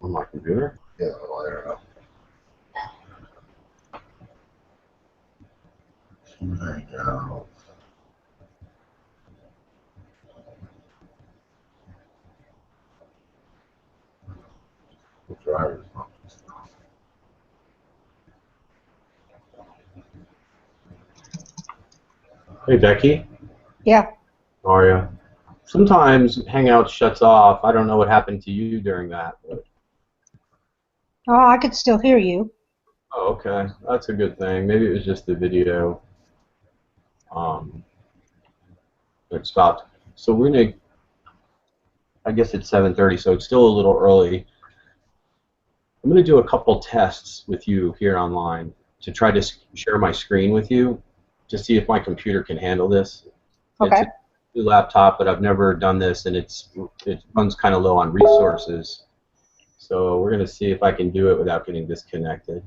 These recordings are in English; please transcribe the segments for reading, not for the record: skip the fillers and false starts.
On my computer? Yeah, well, I don't know. There you go. The driver's license. Hey, Becky. Yeah. How are you? Sometimes Hangout shuts off. I don't know what happened to you during that. But... Oh, I could still hear you. Oh, okay. That's a good thing. Maybe it was just the video that stopped. So we're going to, I guess it's 7:30, so it's still a little early. I'm going to do a couple tests with you here online to try to share my screen with you to see if my computer can handle this. Okay. It's a new laptop, but I've never done this, and it runs kind of low on resources. So we're going to see if I can do it without getting disconnected.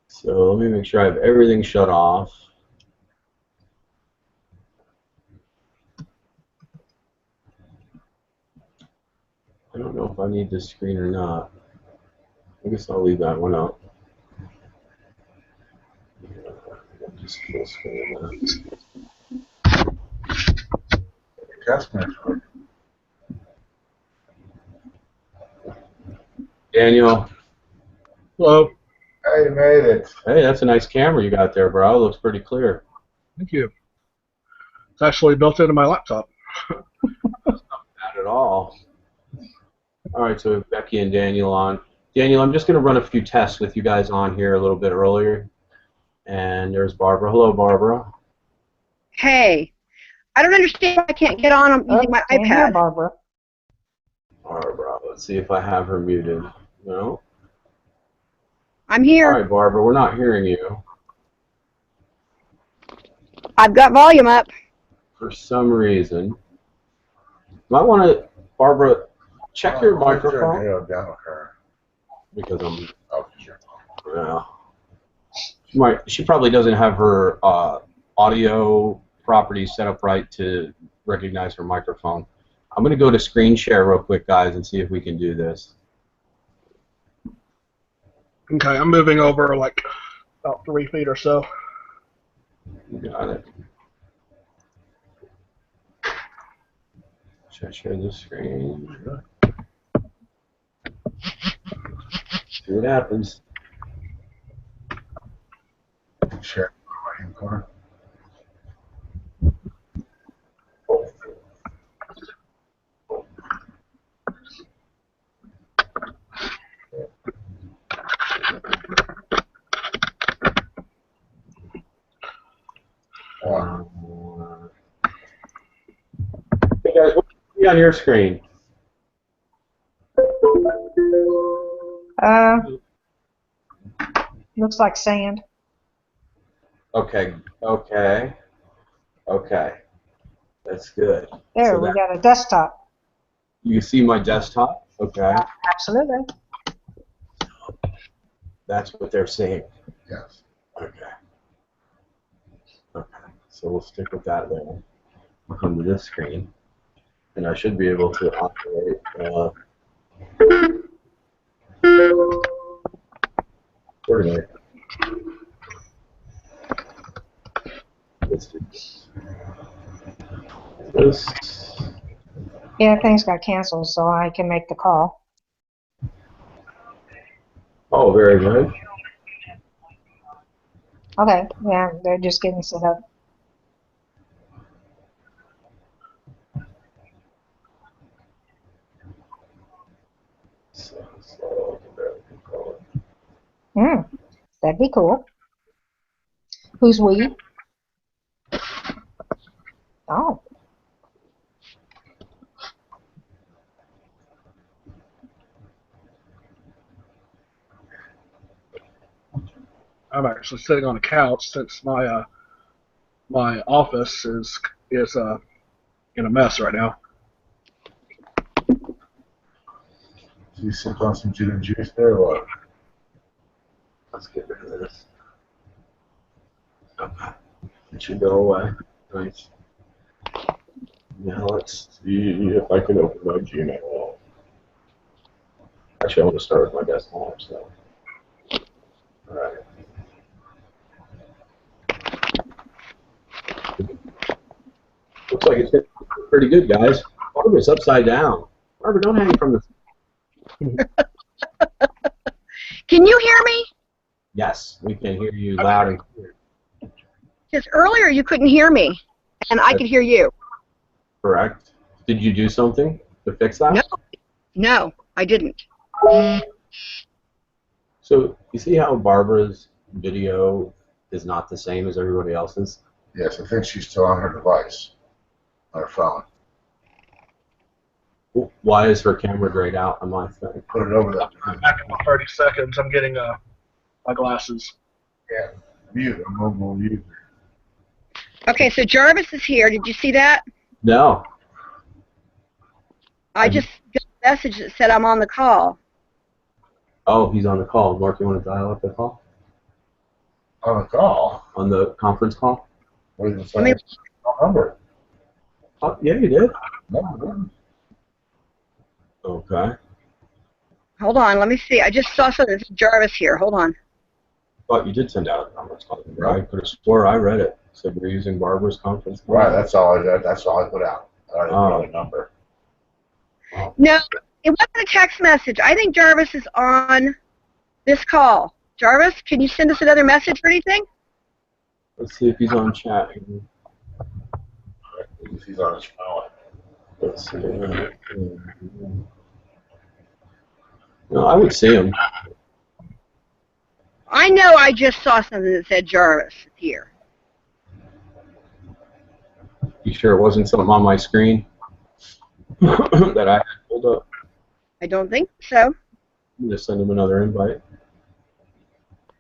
So let me make sure I have everything shut off. I don't know if I need this screen or not. I guess I'll leave that one out. Just full screen that. Customer. Daniel. Hello. Hey, you made it. Hey, that's a nice camera you got there, bro. It looks pretty clear. Thank you. It's actually built into my laptop. Not at all. All right, so Becky and Daniel on. Daniel, I'm just going to run a few tests with you guys on here a little bit earlier. And there's Barbara. Hello, Barbara. Hey, I don't understand why I can't get on. I'm using my Can't hear iPad. Barbara. Barbara, let's see if I have her muted. No? I'm All here. right, Barbara, we're not hearing you. I've got volume up. For some reason. You might want to, Barbara, check your microphone. Down with her. Because I'm, Oh, sure. yeah. She probably doesn't have her audio properties set up right to recognize her microphone. I'm going to go to screen share real quick, guys, and see if we can do this. Okay, I'm moving over like about 3 feet or so. Got it. Should I share the screen? See what happens. Share right hand corner. Hey guys, what do you see on your screen? Looks like sand. Okay, okay, okay. That's good. There, So we got a desktop. you see my desktop? Okay. Absolutely. That's what they're saying. Yes. Okay. Okay. So we'll stick with that there. I'll come to this screen. And I should be able to operate coordinate. Let's do this. Yeah, things got canceled, so I can make the call. Oh, very good. Okay, yeah, they're just getting set up. That'd be cool. Who's we? Oh. I'm actually sitting on a couch since my my office is in a mess right now. Do you sip on some gin and juice there or what? Let's get rid of this. Okay. It should go away. Nice. Now let's see if I can open my Gmail. Actually, I want to start with my best home, so. All right. Looks like it's been pretty good, guys. Barbara's upside down. Barbara, don't hang from the... Can you hear me? Yes, we can hear you loud and clear. Because earlier you couldn't hear me, and I could hear you. Correct. Did you do something to fix that? No, no, I didn't. So you see how Barbara's video is not the same as everybody else's? Yes, I think she's still on her device, on her phone. Why is her camera grayed out on my thing? Put it over that. Back in 30 seconds, I'm getting my glasses. Yeah, mute, a mobile user. Okay, so Jarvis is here. Did you see that? No. I just got a message that said I'm on the call. Oh, he's on the call. Mark, you want to dial up the call? On the call? On the conference call? What did it I mean- say? Number. Oh, yeah, you did. No. Okay. Hold on, let me see. I just saw something. It's Jarvis here. Hold on. Oh, you did send out a conference call. I could have swore I read it. So we're using Barbara's conference call. Right, that's all I did. That's all I put out. I didn't know the number. No, it wasn't a text message. I think Jarvis is on this call. Jarvis, can you send us another message or anything? Let's see if he's on chat. He's on his phone. Let's see. No, I would see him. I know I just saw something that said Jarvis here. You sure it wasn't something on my screen that I had pulled up? I don't think so. I'm going to send him another invite.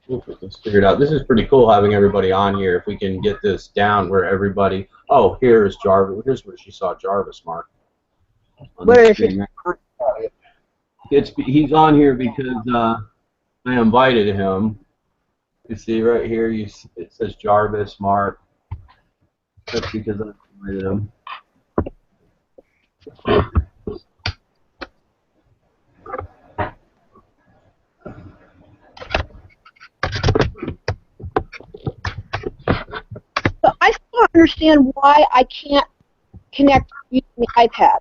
We'll get this figured out. This is pretty cool having everybody on here. If we can get this down where everybody... Oh, here's Jarvis. Here's where she saw Jarvis, Mark. Where is he? He's on here because I invited him. You see right here, it says Jarvis, Mark. That's because I invited him. So I still don't understand why I can't connect using the iPad.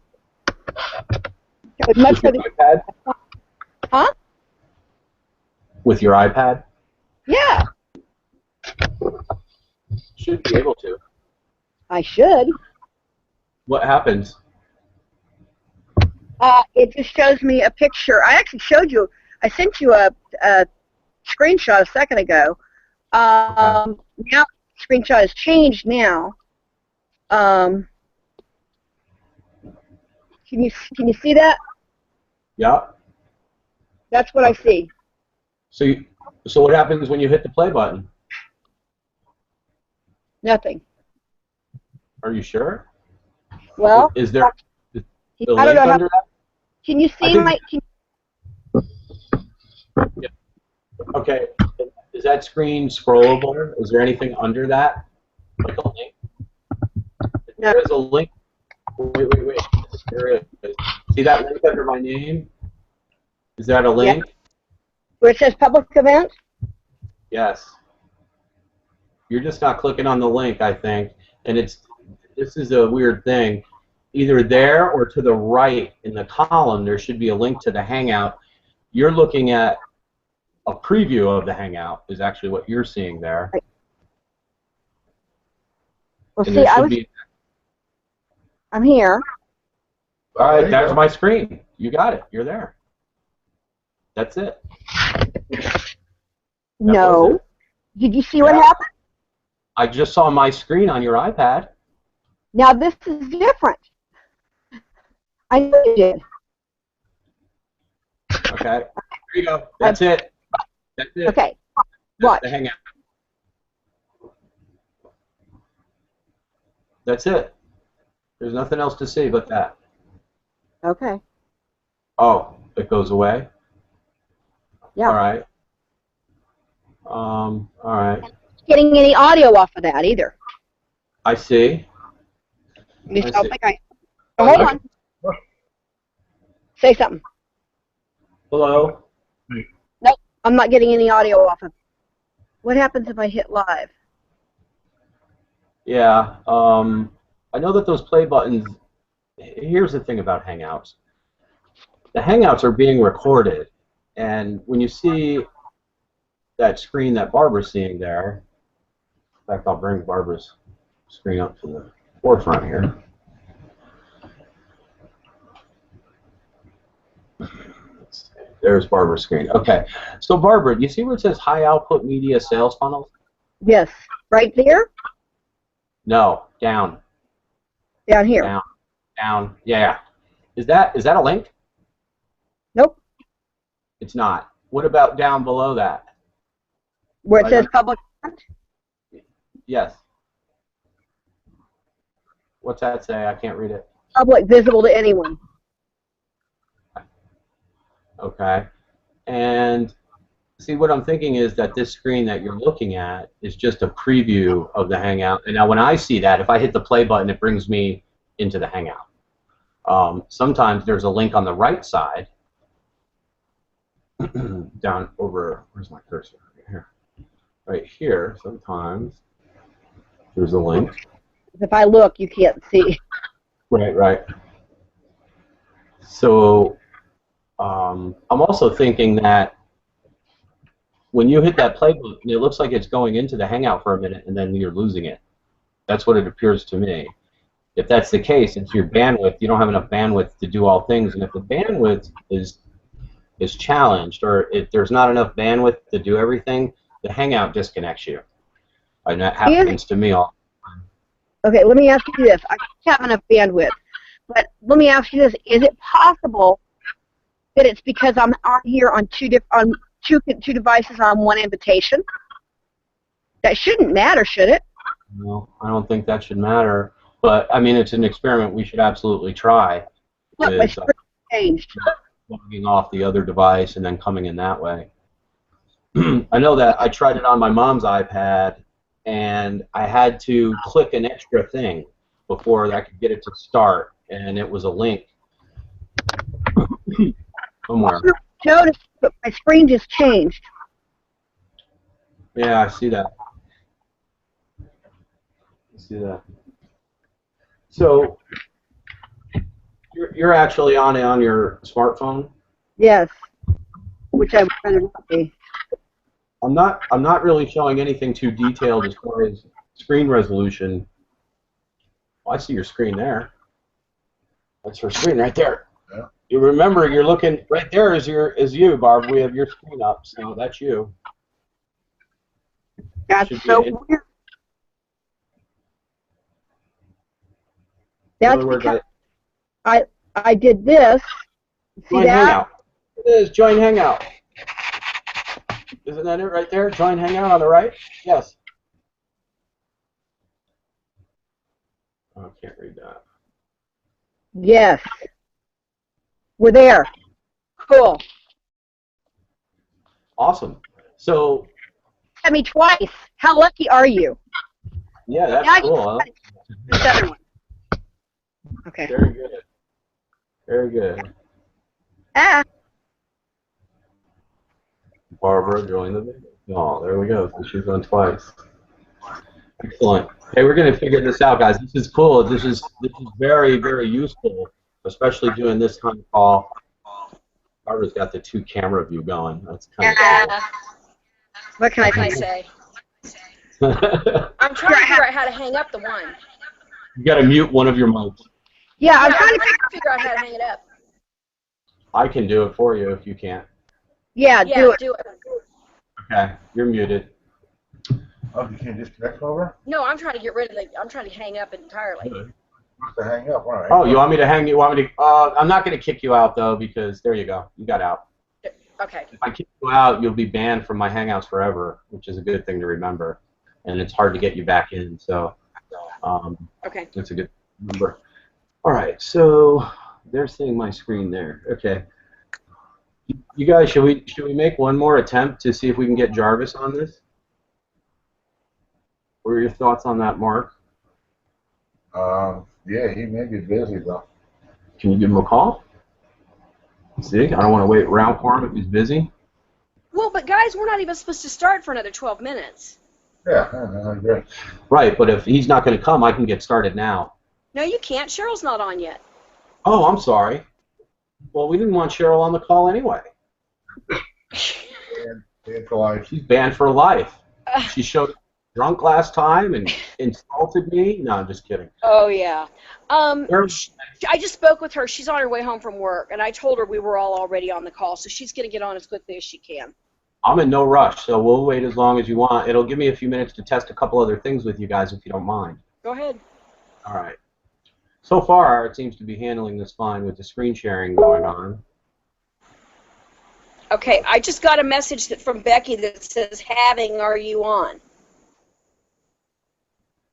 I would much With rather. your iPad? Huh? With your iPad? Yeah, Should be able to. I should. What happens? It just shows me a picture. I actually showed you. I sent you a screenshot a second ago. Now the screenshot has changed now. Can you see that? Yeah. That's what I see. So what happens when you hit the play button? Nothing. Are you sure? Well, Is there the I don't link know. under that? Can you I see think- my? Okay. Is that screen scrollable? Is there anything under that? Like a link? No. There is a link. Wait. There is. See that link under my name? Is that a link? Where it says public event? Yes. You're just not clicking on the link, I think. And this is a weird thing. Either there or to the right in the column, there should be a link to the Hangout. You're looking at a preview of the Hangout is actually what you're seeing there. Right. Well, And see, there should be... I'm here. All right, there's my screen. You got it. You're there. That's it. was No. it. Did you see what Yeah. happened? I just saw my screen on your iPad. Now this is different. I know you did. Okay. There you go. That's it. That's it. Okay. That's Watch. the Hangout. That's it. There's nothing else to see but that. Okay. Oh, it goes away? Yeah. All right. All right. Getting any audio off of that either. I see. At least I I don't see. think I. Oh, hold on. Say something. Hello? Nope, I'm not getting any audio off of. What happens if I hit live? Yeah, I know that those play buttons, here's the thing about Hangouts. The Hangouts are being recorded, and when you see that screen that Barbara's seeing there, in fact, I'll bring Barbara's screen up to the forefront here. Let's see. There's Barbara's screen. Okay, so Barbara, do you see where it says High Output Media Sales Funnels? Yes, right there? No, down. Down here. Down. Yeah. Is that a link? Nope. It's not. What about down below that? Where it Right says on- public. Yes. What's that say? I can't read it. Public, visible to anyone. Okay. And see, what I'm thinking is that this screen that you're looking at is just a preview of the Hangout. And now when I see that, if I hit the play button, it brings me into the Hangout. Sometimes there's a link on the right side. Down over, where's my cursor? Here. Right here, sometimes there's a link. If I look, you can't see. Right. So I'm also thinking that when you hit that play button, it looks like it's going into the Hangout for a minute, and then you're losing it. That's what it appears to me. If that's the case, it's your bandwidth. You don't have enough bandwidth to do all things, and if the bandwidth is challenged, or if there's not enough bandwidth to do everything, the Hangout disconnects you. And that happens to me all. Okay, let me ask you this. I don't have enough bandwidth, but let me ask you this. Is it possible that it's because I'm on here on two devices on one invitation? That shouldn't matter, should it? No, I don't think that should matter. But, I mean, it's an experiment we should absolutely try. Look, my screen changed. Logging off the other device and then coming in that way. I know that I tried it on my mom's iPad, and I had to click an extra thing before I could get it to start, and it was a link somewhere. Notice, but my screen just changed. Yeah, I see that. So you're actually on your smartphone? Yes, which I would rather not be. I'm not really showing anything too detailed as far as screen resolution. Oh, I see your screen there. That's her screen right there. Yeah. You remember, you're looking right there is you, Barb. We have your screen up, so that's you. That's Should be so in- weird. In That's other words, because I did this. See join that? Hangout. It is join Hangout. Isn't that it right there? Join Hangout on the right? Yes. Oh, I can't read that. Yes. We're there. Cool. Awesome. So, Had me twice. How lucky are you? yeah, that's Now cool. Huh? This other one. Okay. Very good. Very good. Ah. Barbara, join the video. Oh, there we go. So she's on twice. Excellent. Hey, we're going to figure this out, guys. This is cool. This is very, very useful, especially doing this kind of call. Barbara's got the 2-camera view going. That's kind Yeah, What can I what can I say? say? of I'm trying to figure out how to hang up the one. You got to mute one of your mics. Yeah, I'm Yeah, trying I'm to. trying to figure out how to hang it up. I can do it for you if you can't. Yeah, Yeah, do it. do it. Okay, you're muted. Oh, you can't disconnect over? No, I'm trying to get rid of the. I'm trying to hang up entirely. Supposed to hang up. All right. Oh, you want me to hang? You want me to? I'm not going to kick you out though, because there you go. You got out. Okay. If I kick you out, you'll be banned from my Hangouts forever, which is a good thing to remember, and it's hard to get you back in. So, Okay. it's a good number. All right, so they're seeing my screen there. Okay. You guys, should we make one more attempt to see if we can get Jarvis on this? What are your thoughts on that, Mark? Yeah, he may be busy though. Can you give him a call? See, I don't want to wait around for him if he's busy. Well, but guys, we're not even supposed to start for another 12 minutes. Yeah, I agree. Right, but if he's not going to come, I can get started now. No, you can't. Cheryl's not on yet. Oh, I'm sorry. Well, we didn't want Cheryl on the call anyway. Banned for life. She's banned for life. She showed up drunk last time and insulted me. No, I'm just kidding. Oh, yeah. I just spoke with her. She's on her way home from work, and I told her we were all already on the call, so she's going to get on as quickly as she can. I'm in no rush, so we'll wait as long as you want. It'll give me a few minutes to test a couple other things with you guys if you don't mind. Go ahead. All right. So far, it seems to be handling this fine with the screen sharing going on. Okay, I just got a message from Becky that says, "Having, are you on?"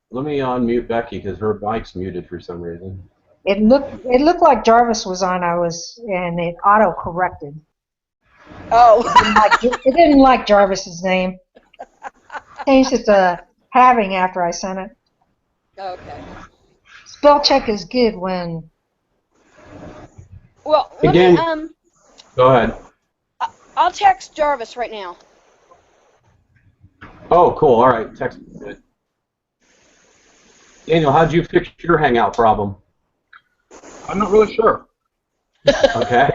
Let me unmute Becky because her mic's muted for some reason. It looked like Jarvis was on. And it auto corrected. Oh. It didn't like Jarvis's name. Changed it to Having after I sent it. Okay. Spell check is good when. Well, Again, go ahead. I'll text Jarvis right now. Oh, cool. All right. Text me. Good. Daniel, how'd you fix your Hangout problem? I'm not really sure. Okay.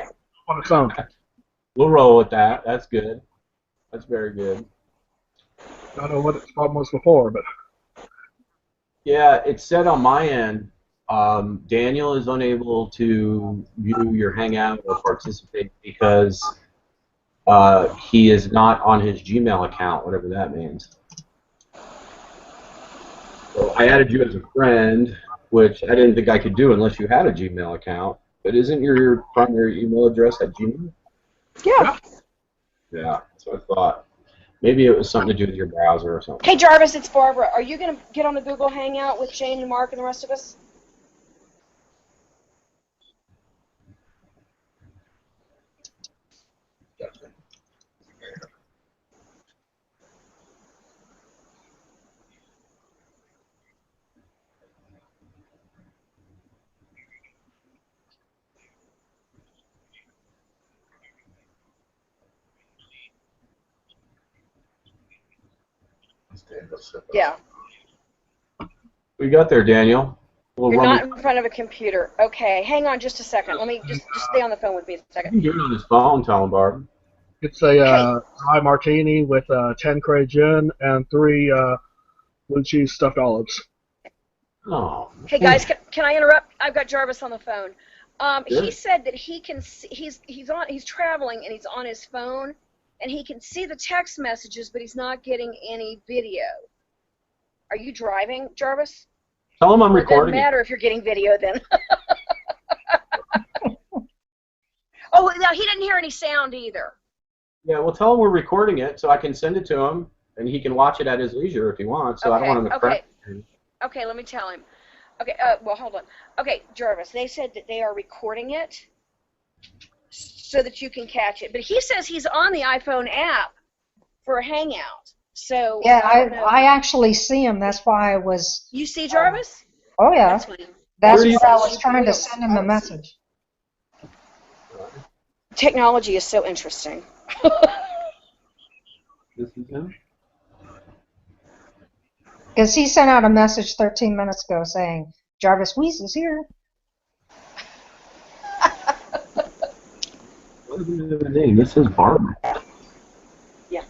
On its own. We'll roll with that. That's good. That's very good. I don't know what its problem was before, but Yeah, it said on my end, Daniel is unable to view your Hangout or participate because he is not on his Gmail account, whatever that means. So I added you as a friend, which I didn't think I could do unless you had a Gmail account. But isn't your primary email address at Gmail? Yeah. Yeah, so I thought. Maybe it was something to do with your browser or something. Hey, Jarvis, it's Barbara. Are you going to get on the Google Hangout with Shane and Mark and the rest of us? Yeah. We got there, Daniel. We'll You're run not in front of a computer. Okay, hang on just a second. Let me just stay on the phone with me a You second. can do it on his phone, tell him, Barb. it's a dry martini with 10 Cray gin and 3 blue cheese stuffed olives. Oh. Hey guys, can I interrupt? I've got Jarvis on the phone. Sure. He said that he can see, he's traveling and he's on his phone and he can see the text messages, but he's not getting any video. Are you driving, Jarvis? Tell him I'm Well, it doesn't recording it. matter if you're getting video then. Oh, no, he didn't hear any sound either. Yeah, well, tell him we're recording it so I can send it to him, and he can watch it at his leisure if he wants. So I don't want him to prep. Okay, let me tell him. Okay, well, hold on. Okay, Jarvis, they said that they are recording it so that you can catch it. But he says he's on the iPhone app for a Hangout. So Yeah, don't know. I actually see him. That's why I was. You see Jarvis? Oh yeah, That's fine. that's Where do you- why I was trying to send him a message. Technology is so interesting. This is him? Because he sent out a message 13 minutes ago saying, Jarvis Weiss is here. What is the name? This is Barbara. Yeah.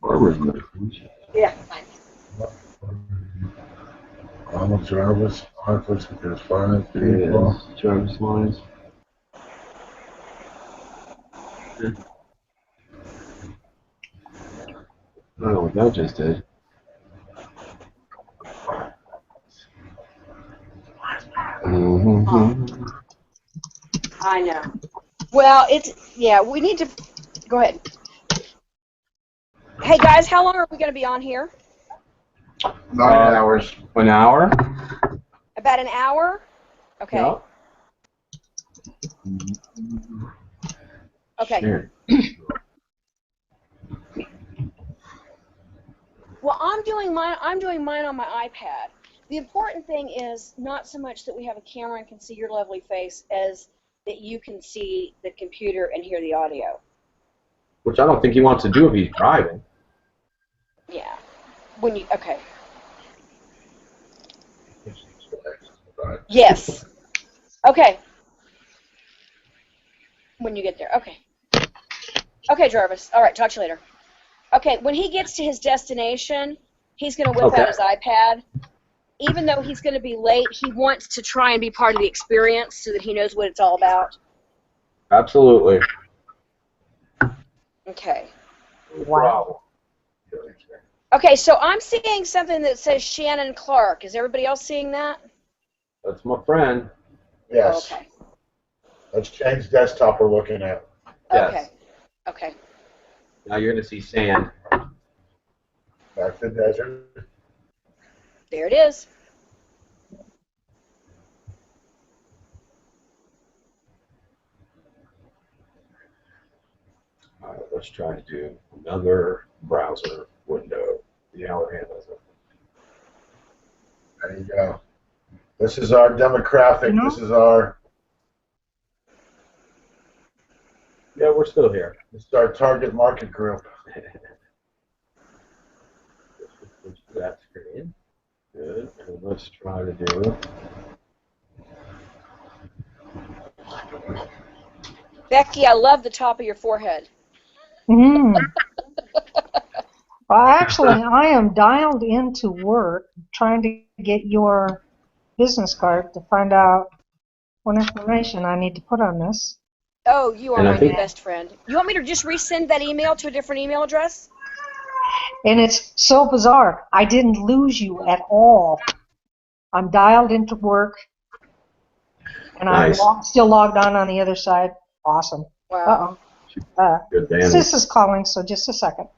Barbara's message. Yeah, fine. Donald Jarvis, Office, there's 5 There it people. is. Jarvis Lines. I don't know what that just did. Mm-hmm. I know. Well, we need to, go ahead. Hey guys, how long are we going to be on here? 9 hours. An hour? About an hour? Okay. Yep. Okay. Sure. Well, I'm doing mine on my iPad. The important thing is not so much that we have a camera and can see your lovely face as that you can see the computer and hear the audio. Which I don't think he wants to do if he's driving. Yeah. Okay. Yes. Okay. When you get there. Okay. Okay, Jarvis. All right, talk to you later. Okay, when he gets to his destination, he's going to whip out his iPad. Even though he's going to be late, he wants to try and be part of the experience so that he knows what it's all about. Absolutely. Okay. Wow. Okay, so I'm seeing something that says Shannon Clark. Is everybody else seeing that? That's my friend. Yes. Okay. That's Shane's desktop we're looking at. Yes. Okay. Okay. Now you're going to see sand. Back to the desert. There it is. All right, let's try to do another browser window. See how it handles it. There you go. This is our demographic. No. This is our Yeah, we're still here. this is our target market group. Switch to that screen. Good. And let's try to do. Becky, I love the top of your forehead. Mm. Well, actually, I am dialed into work trying to get your business card to find out what information I need to put on this. Oh, you are And I my think- new best friend. You want me to just resend that email to a different email address? And it's so bizarre. I didn't lose you at all. I'm dialed into work, and Nice. I'm still logged on the other side. Awesome. Wow. Uh-oh. Good bandage. Sis is calling, so just a second.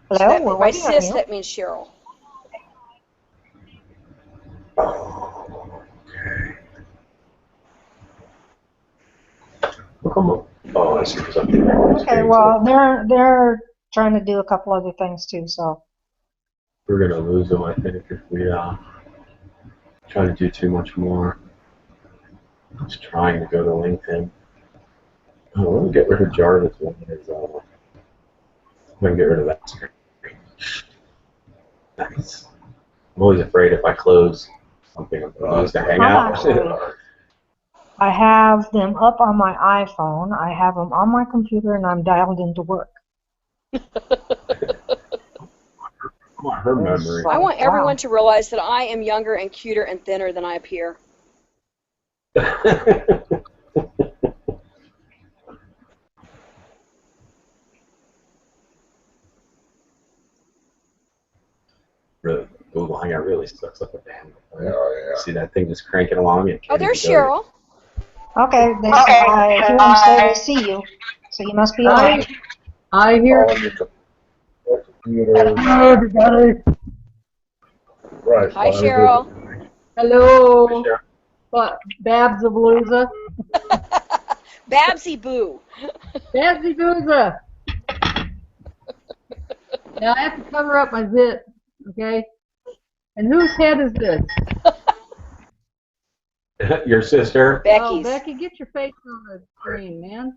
Hello, That, we're by waiting on sis, you. that means Cheryl. Okay. Come on. Oh, I see something. Okay, well, they're trying to do a couple other things too, so. We're gonna lose them, I think, if we try to do too much more. Just trying to go to LinkedIn. Oh, let me get rid of Jarvis one. I'm gonna get rid of that screen. Nice. I'm always afraid if I close something, I'm gonna lose the hangout. I have them up on my iPhone, I have them on my computer, and I'm dialed into work. Come on, her memory. I want Wow. everyone to realize that I am younger and cuter and thinner than I appear. Really, Google Hangout really sucks up a damn. Yeah. See that thing just cranking along? It Oh, can't there's even go. Cheryl. Okay, then I hear them say they see you, so you must be on. I hear On your computer. everybody. Right. Hi, fine. Cheryl. Hello. Cheryl. What? Babs of Palooza? Babsy Boo. Babsy Palooza. Now I have to cover up my zit, okay? And whose head is this? Your sister? Oh, Becky's. Becky, get your face on the screen, man.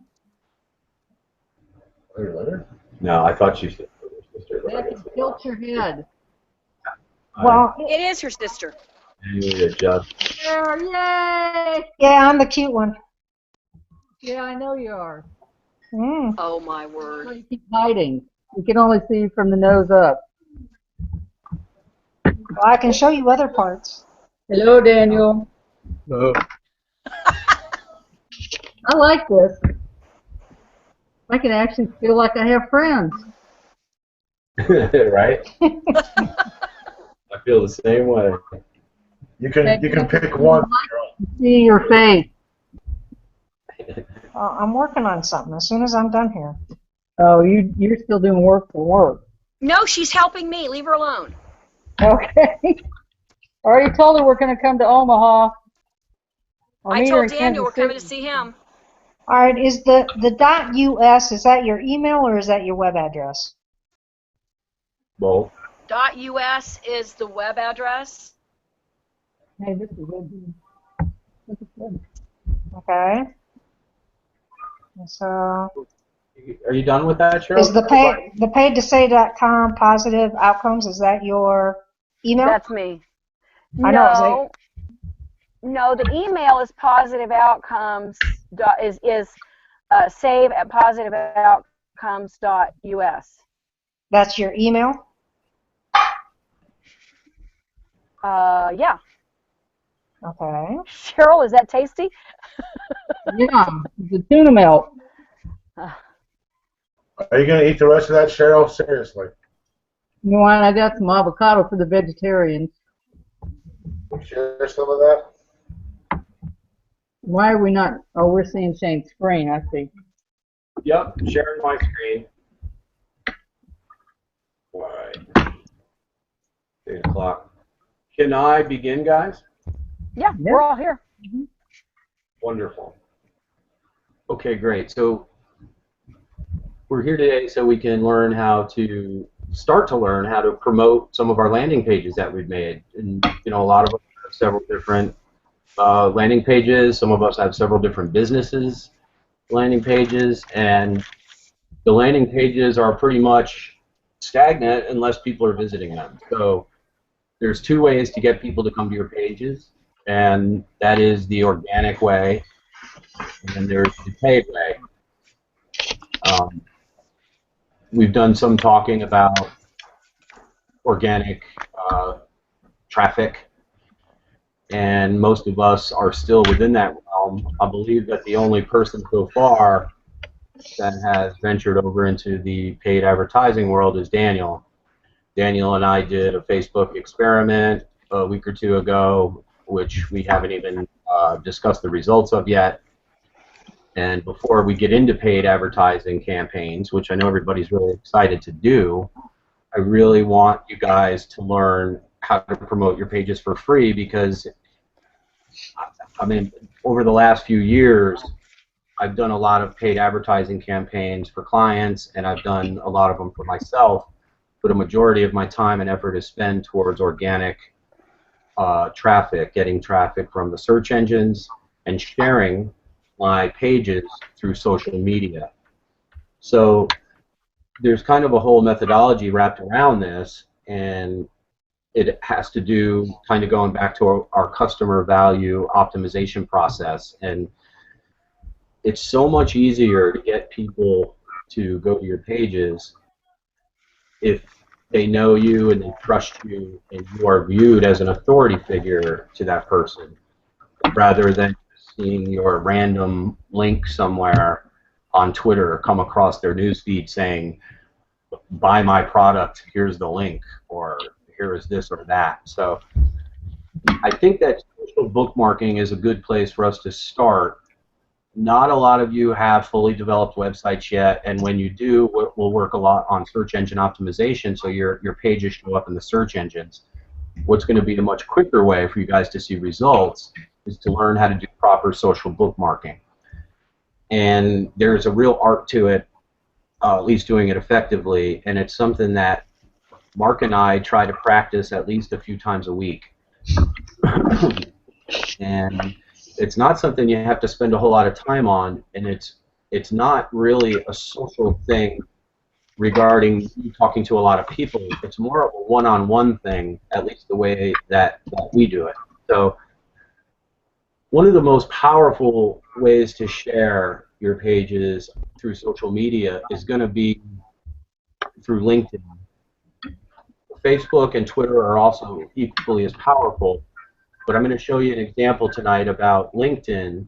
Later. No, I thought you said your sister. But I Becky, guess it's tilt not. your head. Well, It is her sister. I need to adjust. There, yay! yeah, I'm the cute one. Yeah, I know you are. Mm. Oh, my Why word. you keep hiding? We can only see you from the nose up. Well, I can show you other parts. Hello, Daniel. No. I like this. I can actually feel like I have friends. Right? I feel the same way. You can pick one. See your face. I'm working on something as soon as I'm done here. Oh, you're still doing work for work. No, she's helping me. Leave her alone. Okay. I already told her we're going to come to Omaha. I'll I meet her told in Daniel we're Kansas coming to City. see him. All right, is the .us, is that your email or is that your web address? Both. .us is the web address. Hey, this is good. Okay. And so Are you done with that, Cheryl? is the paid to say.com positive outcomes, is that your email? That's me. I know, No, the email is positive outcomes is save at positiveoutcomes.us. That's your email? Yeah. Okay. Cheryl, is that tasty? Yeah, the tuna melt. Are you going to eat the rest of that, Cheryl? Seriously. You want? I got some avocado for the vegetarians. Share some of that? Why are we not? Oh, we're seeing Shane's screen, I see. Yep, sharing my screen. All right. 8 o'clock. Can I begin, guys? Yeah, we're all here. Wonderful. Okay, great. So we're here today so we can learn how to promote some of our landing pages that we've made. And a lot of us have several different landing pages. Some of us have several different businesses landing pages, and the landing pages are pretty much stagnant unless people are visiting them. So there's two ways to get people to come to your pages, and that is the organic way, and then there's the paid way. We've done some talking about organic traffic, and most of us are still within that realm. I believe that the only person so far that has ventured over into the paid advertising world is Daniel. Daniel and I did a Facebook experiment a week or two ago, which we haven't even discussed the results of yet. And before we get into paid advertising campaigns, which I know everybody's really excited to do, I really want you guys to learn how to promote your pages for free, because I mean, over the last few years, I've done a lot of paid advertising campaigns for clients, and I've done a lot of them for myself, but a majority of my time and effort is spent towards organic traffic, getting traffic from the search engines and sharing my pages through social media. So there's kind of a whole methodology wrapped around this, and it has to do kind of going back to our customer value optimization process. And it's so much easier to get people to go to your pages if they know you and they trust you and you are viewed as an authority figure to that person, rather than seeing your random link somewhere on Twitter come across their newsfeed saying, buy my product, here's the link, or here is this or that. So I think that social bookmarking is a good place for us to start. Not a lot of you have fully developed websites yet, and when you do, we'll work a lot on search engine optimization so your pages show up in the search engines. What's going to be a much quicker way for you guys to see results is to learn how to do proper social bookmarking. And there's a real art to it, at least doing it effectively, and it's something that Mark and I try to practice at least a few times a week. And it's not something you have to spend a whole lot of time on, and it's not really a social thing regarding you talking to a lot of people. It's more of a one-on-one thing, at least the way that we do it. So one of the most powerful ways to share your pages through social media is going to be through LinkedIn. Facebook and Twitter are also equally as powerful, but I'm going to show you an example tonight about LinkedIn,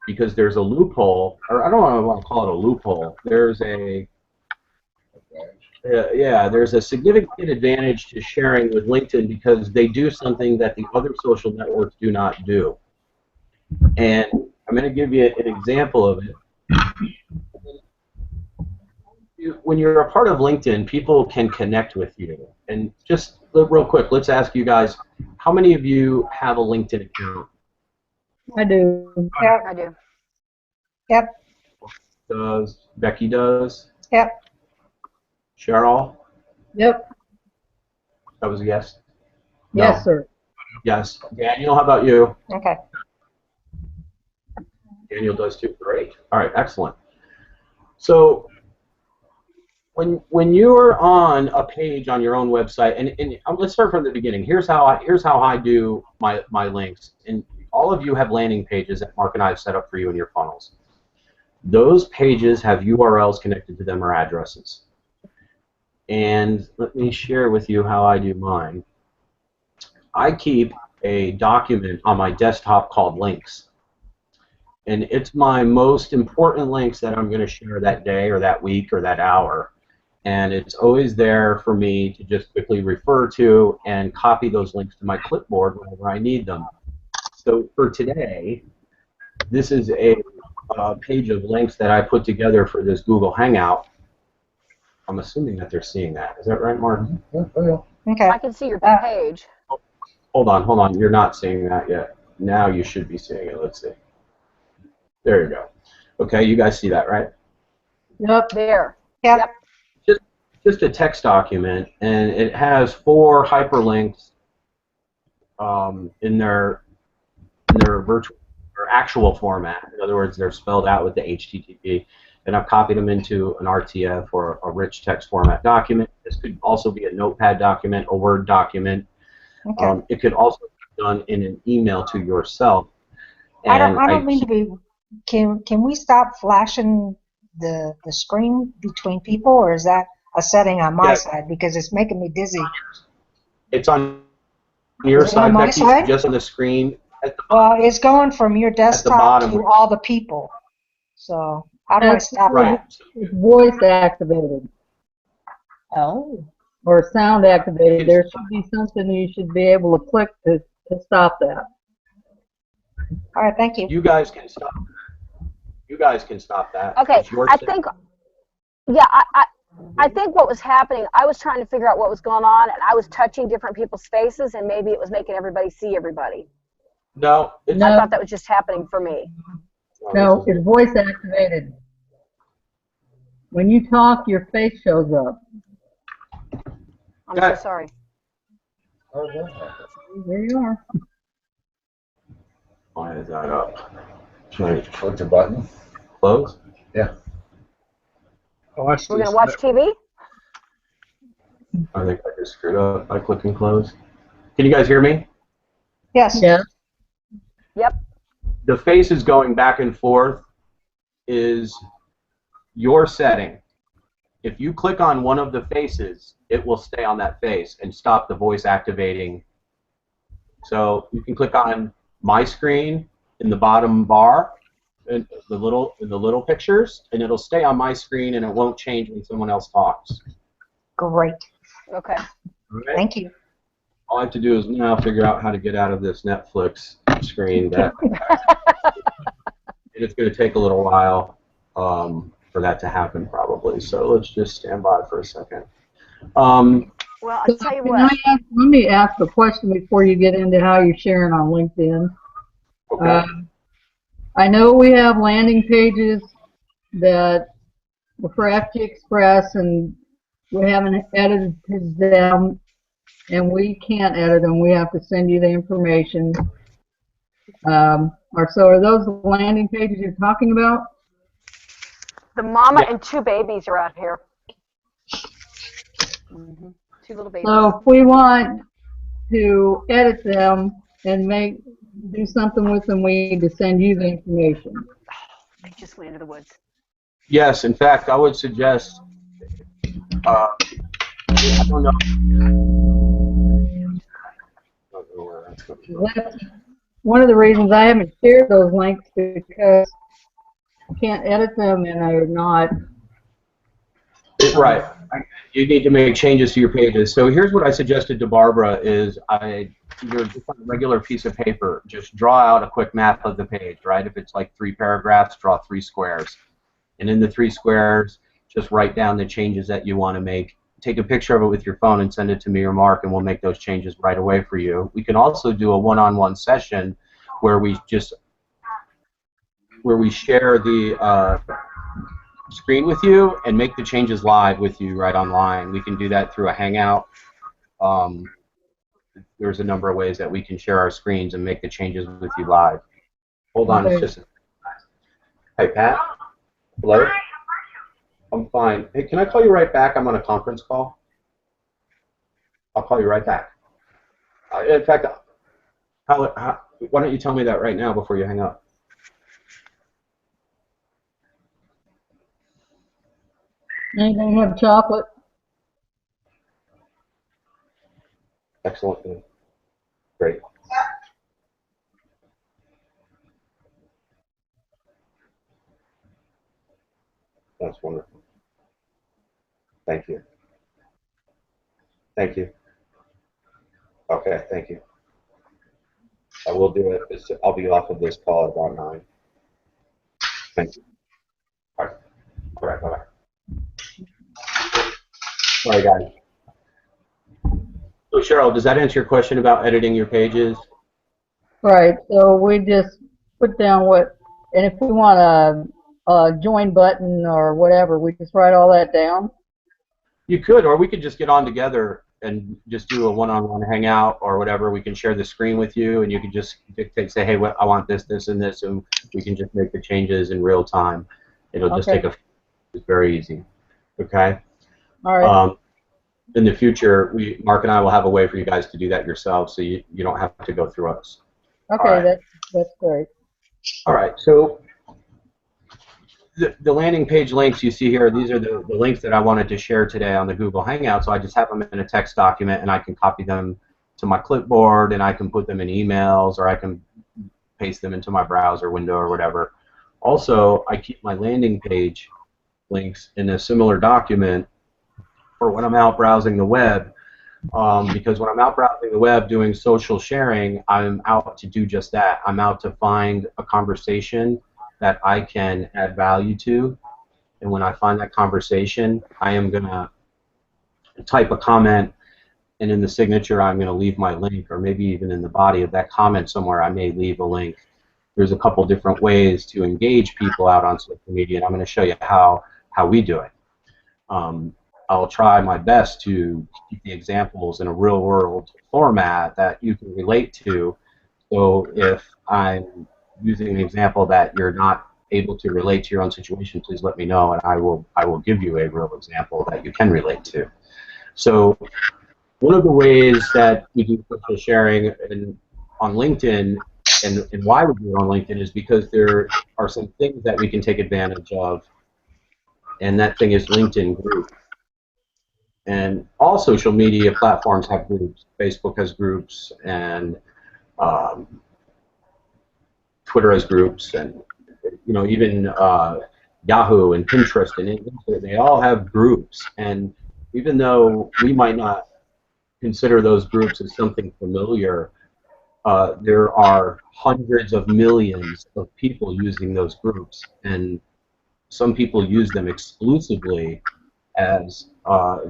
because there's a loophole, or I don't want to call it a loophole. There's a there's a significant advantage to sharing with LinkedIn because they do something that the other social networks do not do. And I'm going to give you an example of it. When you're a part of LinkedIn, people can connect with you. And just real quick, let's ask you guys, how many of you have a LinkedIn account? I do. Yep. I do. Yep. Does Becky does? Yep. Cheryl? Yep. That was a yes? Yes, sir. Yes. Daniel, how about you? Okay. Daniel does too. Great. All right, excellent. So when you're on a page on your own website, and let's start from the beginning. Here's how I do my links. And all of you have landing pages that Mark and I have set up for you in your funnels. Those pages have URLs connected to them or addresses. And let me share with you how I do mine. I keep a document on my desktop called links. And it's my most important links that I'm going to share that day or that week or that hour. And it's always there for me to just quickly refer to and copy those links to my clipboard whenever I need them. So for today, this is a page of links that I put together for this Google Hangout. I'm assuming that they're seeing that. Is that right, Mark? Yeah, oh, Okay. I can see your page. Hold on. You're not seeing that yet. Now you should be seeing it. Let's see. There you go. Okay, you guys see that, right? Yep. There. Yep. Just a text document, and it has 4 hyperlinks in their virtual or actual format. In other words, they're spelled out with the HTTP, and I've copied them into an RTF or a rich text format document. This could also be a Notepad document, a Word document. Okay. It could also be done in an email to yourself. I don't mean to be. Can we stop flashing the screen between people, or is that a setting on my side, because it's making me dizzy? It's on your Is it side, on my Becky, side? just on the screen. Well, it's going from your desktop bottom. to all the people. So how do I stop Right. that? It's voice activated Oh. or sound activated. There should be something you should be able to click to stop that. All right. Thank you. You guys can stop. You guys can stop that. Okay, It's your I setting. think, yeah, I think what was happening, I was trying to figure out what was going on, and I was touching different people's faces, and maybe it was making everybody see everybody. No. It's, No. I thought that was just happening for me. No, it's voice activated. When you talk, your face shows up. I'm Okay. so sorry. how does that happen? There you are. Why is that up? Should I Click the button. close? Oh, I see. We're going to watch TV? I think I just screwed up by clicking close. Can you guys hear me? Yes. Yeah. Yep. The faces going back and forth is your setting. If you click on one of the faces, it will stay on that face and stop the voice activating. So you can click on my screen in the bottom bar, in the little pictures, and it'll stay on my screen and it won't change when someone else talks. Great. Okay. All right? Thank you. All I have to do is now figure out how to get out of this Netflix screen. And it's going to take a little while for that to happen, probably. So let's just stand by for a second. Well, I'll tell you what. Let me ask a question before you get into how you're sharing on LinkedIn. Okay. I know we have landing pages that were for FG Express, and we haven't edited them, and we can't edit them. We have to send you the information. So are those the landing pages you're talking about? The mama Yeah. and 2 babies are out here. 2 little babies. So if we want to edit them and do something with them, we need to send you the information. They just went into the woods. Yes, in fact, I would suggest. I don't know. Where that's coming from. That's one of the reasons I haven't shared those links, because I can't edit them and they're not. Right. You need to make changes to your pages. So here's what I suggested to Barbara is you're just on a regular piece of paper, just draw out a quick map of the page, right? If it's like 3 paragraphs, draw 3 squares. And in the 3 squares, just write down the changes that you want to make. Take a picture of it with your phone and send it to me or Mark, and we'll make those changes right away for you. We can also do a one-on-one session where we share the screen with you and make the changes live with you right online. We can do that through a Hangout. There's a number of ways that we can share our screens and make the changes with you live. Hold on, it's just Hi, Pat. Hello? I'm fine. Hey, can I call you right back? I'm on a conference call. I'll call you right back. In fact, why don't you tell me that right now before you hang up? Anything have chocolate? Excellent. Great. That's wonderful. Thank you. Thank you. Okay, thank you. I will do it. I'll be off of this call at about 9. Thank you. All right. All right, bye-bye. All right, guys. So, Cheryl, does that answer your question about editing your pages? Right, so we just put down what, and if we want a join button or whatever, we just write all that down? You could, or we could just get on together and just do a one-on-one hangout or whatever. We can share the screen with you, and you can just dictate, say, hey, I want this, this, and this, and we can just make the changes in real time. It'll just take it's very easy. Okay? All right. In the future, Mark and I will have a way for you guys to do that yourselves, so you don't have to go through us. Okay, right. That's great. All right, so the landing page links you see here, these are the links that I wanted to share today on the Google Hangout, so I just have them in a text document, and I can copy them to my clipboard, and I can put them in emails, or I can paste them into my browser window or whatever. Also, I keep my landing page links in a similar document for when I'm out browsing the web, because when I'm out browsing the web doing social sharing, I'm out to do just that. I'm out to find a conversation that I can add value to, and when I find that conversation, I am going to type a comment, and in the signature I'm going to leave my link, or maybe even in the body of that comment somewhere I may leave a link. There's a couple different ways to engage people out on social media, and I'm going to show you how we do it. I'll try my best to keep the examples in a real-world format that you can relate to, so if I'm using an example that you're not able to relate to your own situation, please let me know, and I will give you a real example that you can relate to. So one of the ways that we do social sharing on LinkedIn, and why we do it on LinkedIn, is because there are some things that we can take advantage of, and that thing is LinkedIn Groups. And all social media platforms have groups. Facebook has groups, and Twitter has groups, and even Yahoo and Pinterest and they all have groups. And even though we might not consider those groups as something familiar, there are hundreds of millions of people using those groups, and some people use them exclusively as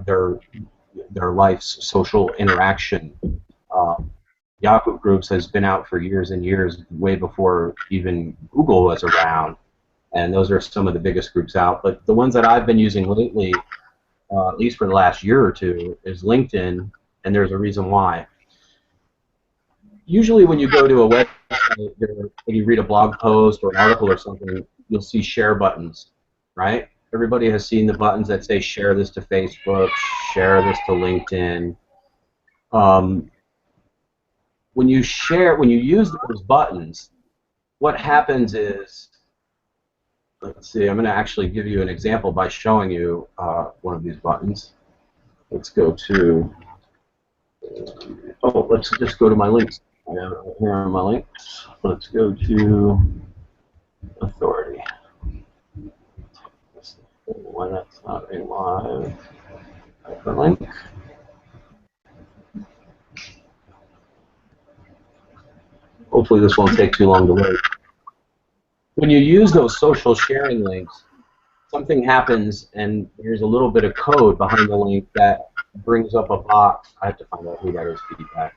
their life's social interaction. Yahoo Groups has been out for years and years, way before even Google was around, and those are some of the biggest groups out. But the ones that I've been using lately, at least for the last year or two, is LinkedIn, and there's a reason why. Usually when you go to a website, when you read a blog post or an article or something, you'll see share buttons, right? Everybody has seen the buttons that say share this to Facebook, share this to LinkedIn. When you use those buttons, what happens is, let's see, I'm going to actually give you an example by showing you one of these buttons. Let's go to, let's just go to my links. Here are my links. Let's go to authority. Why that's not a live hyperlink. Hopefully this won't take too long to load. When you use those social sharing links, something happens, and there's a little bit of code behind the link that brings up a box. I have to find out who that is feedback.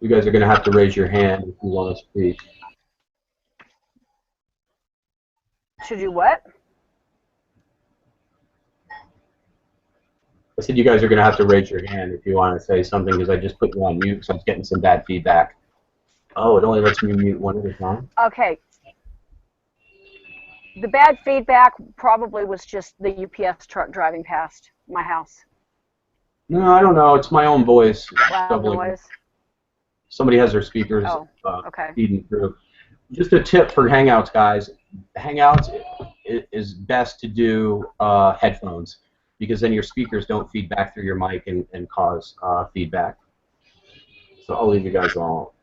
You guys are going to have to raise your hand if you want to speak. To do what? I said you guys are going to have to raise your hand if you want to say something because I just put you on mute because I was getting some bad feedback. Oh, it only lets me mute one at a time? Okay. The bad feedback probably was just the UPS truck driving past my house. No, I don't know. It's my own voice. Loud Doubling. noise. Somebody has their speakers Oh, okay. feeding through. Just a tip for Hangouts, guys. Hangouts is best to do headphones because then your speakers don't feed back through your mic and cause feedback. So I'll leave you guys all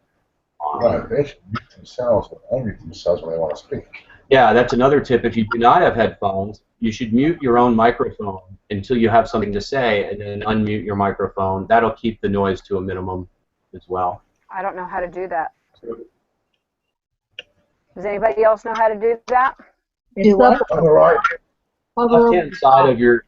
on. Right, they should mute themselves, but unmute themselves when they want to speak. Yeah, that's another tip. If you do not have headphones, you should mute your own microphone until you have something to say and then unmute your microphone. That'll keep the noise to a minimum as well. I don't know how to do that. Does anybody else know how to do that? It's Do what? up On the right. Left-hand side of your,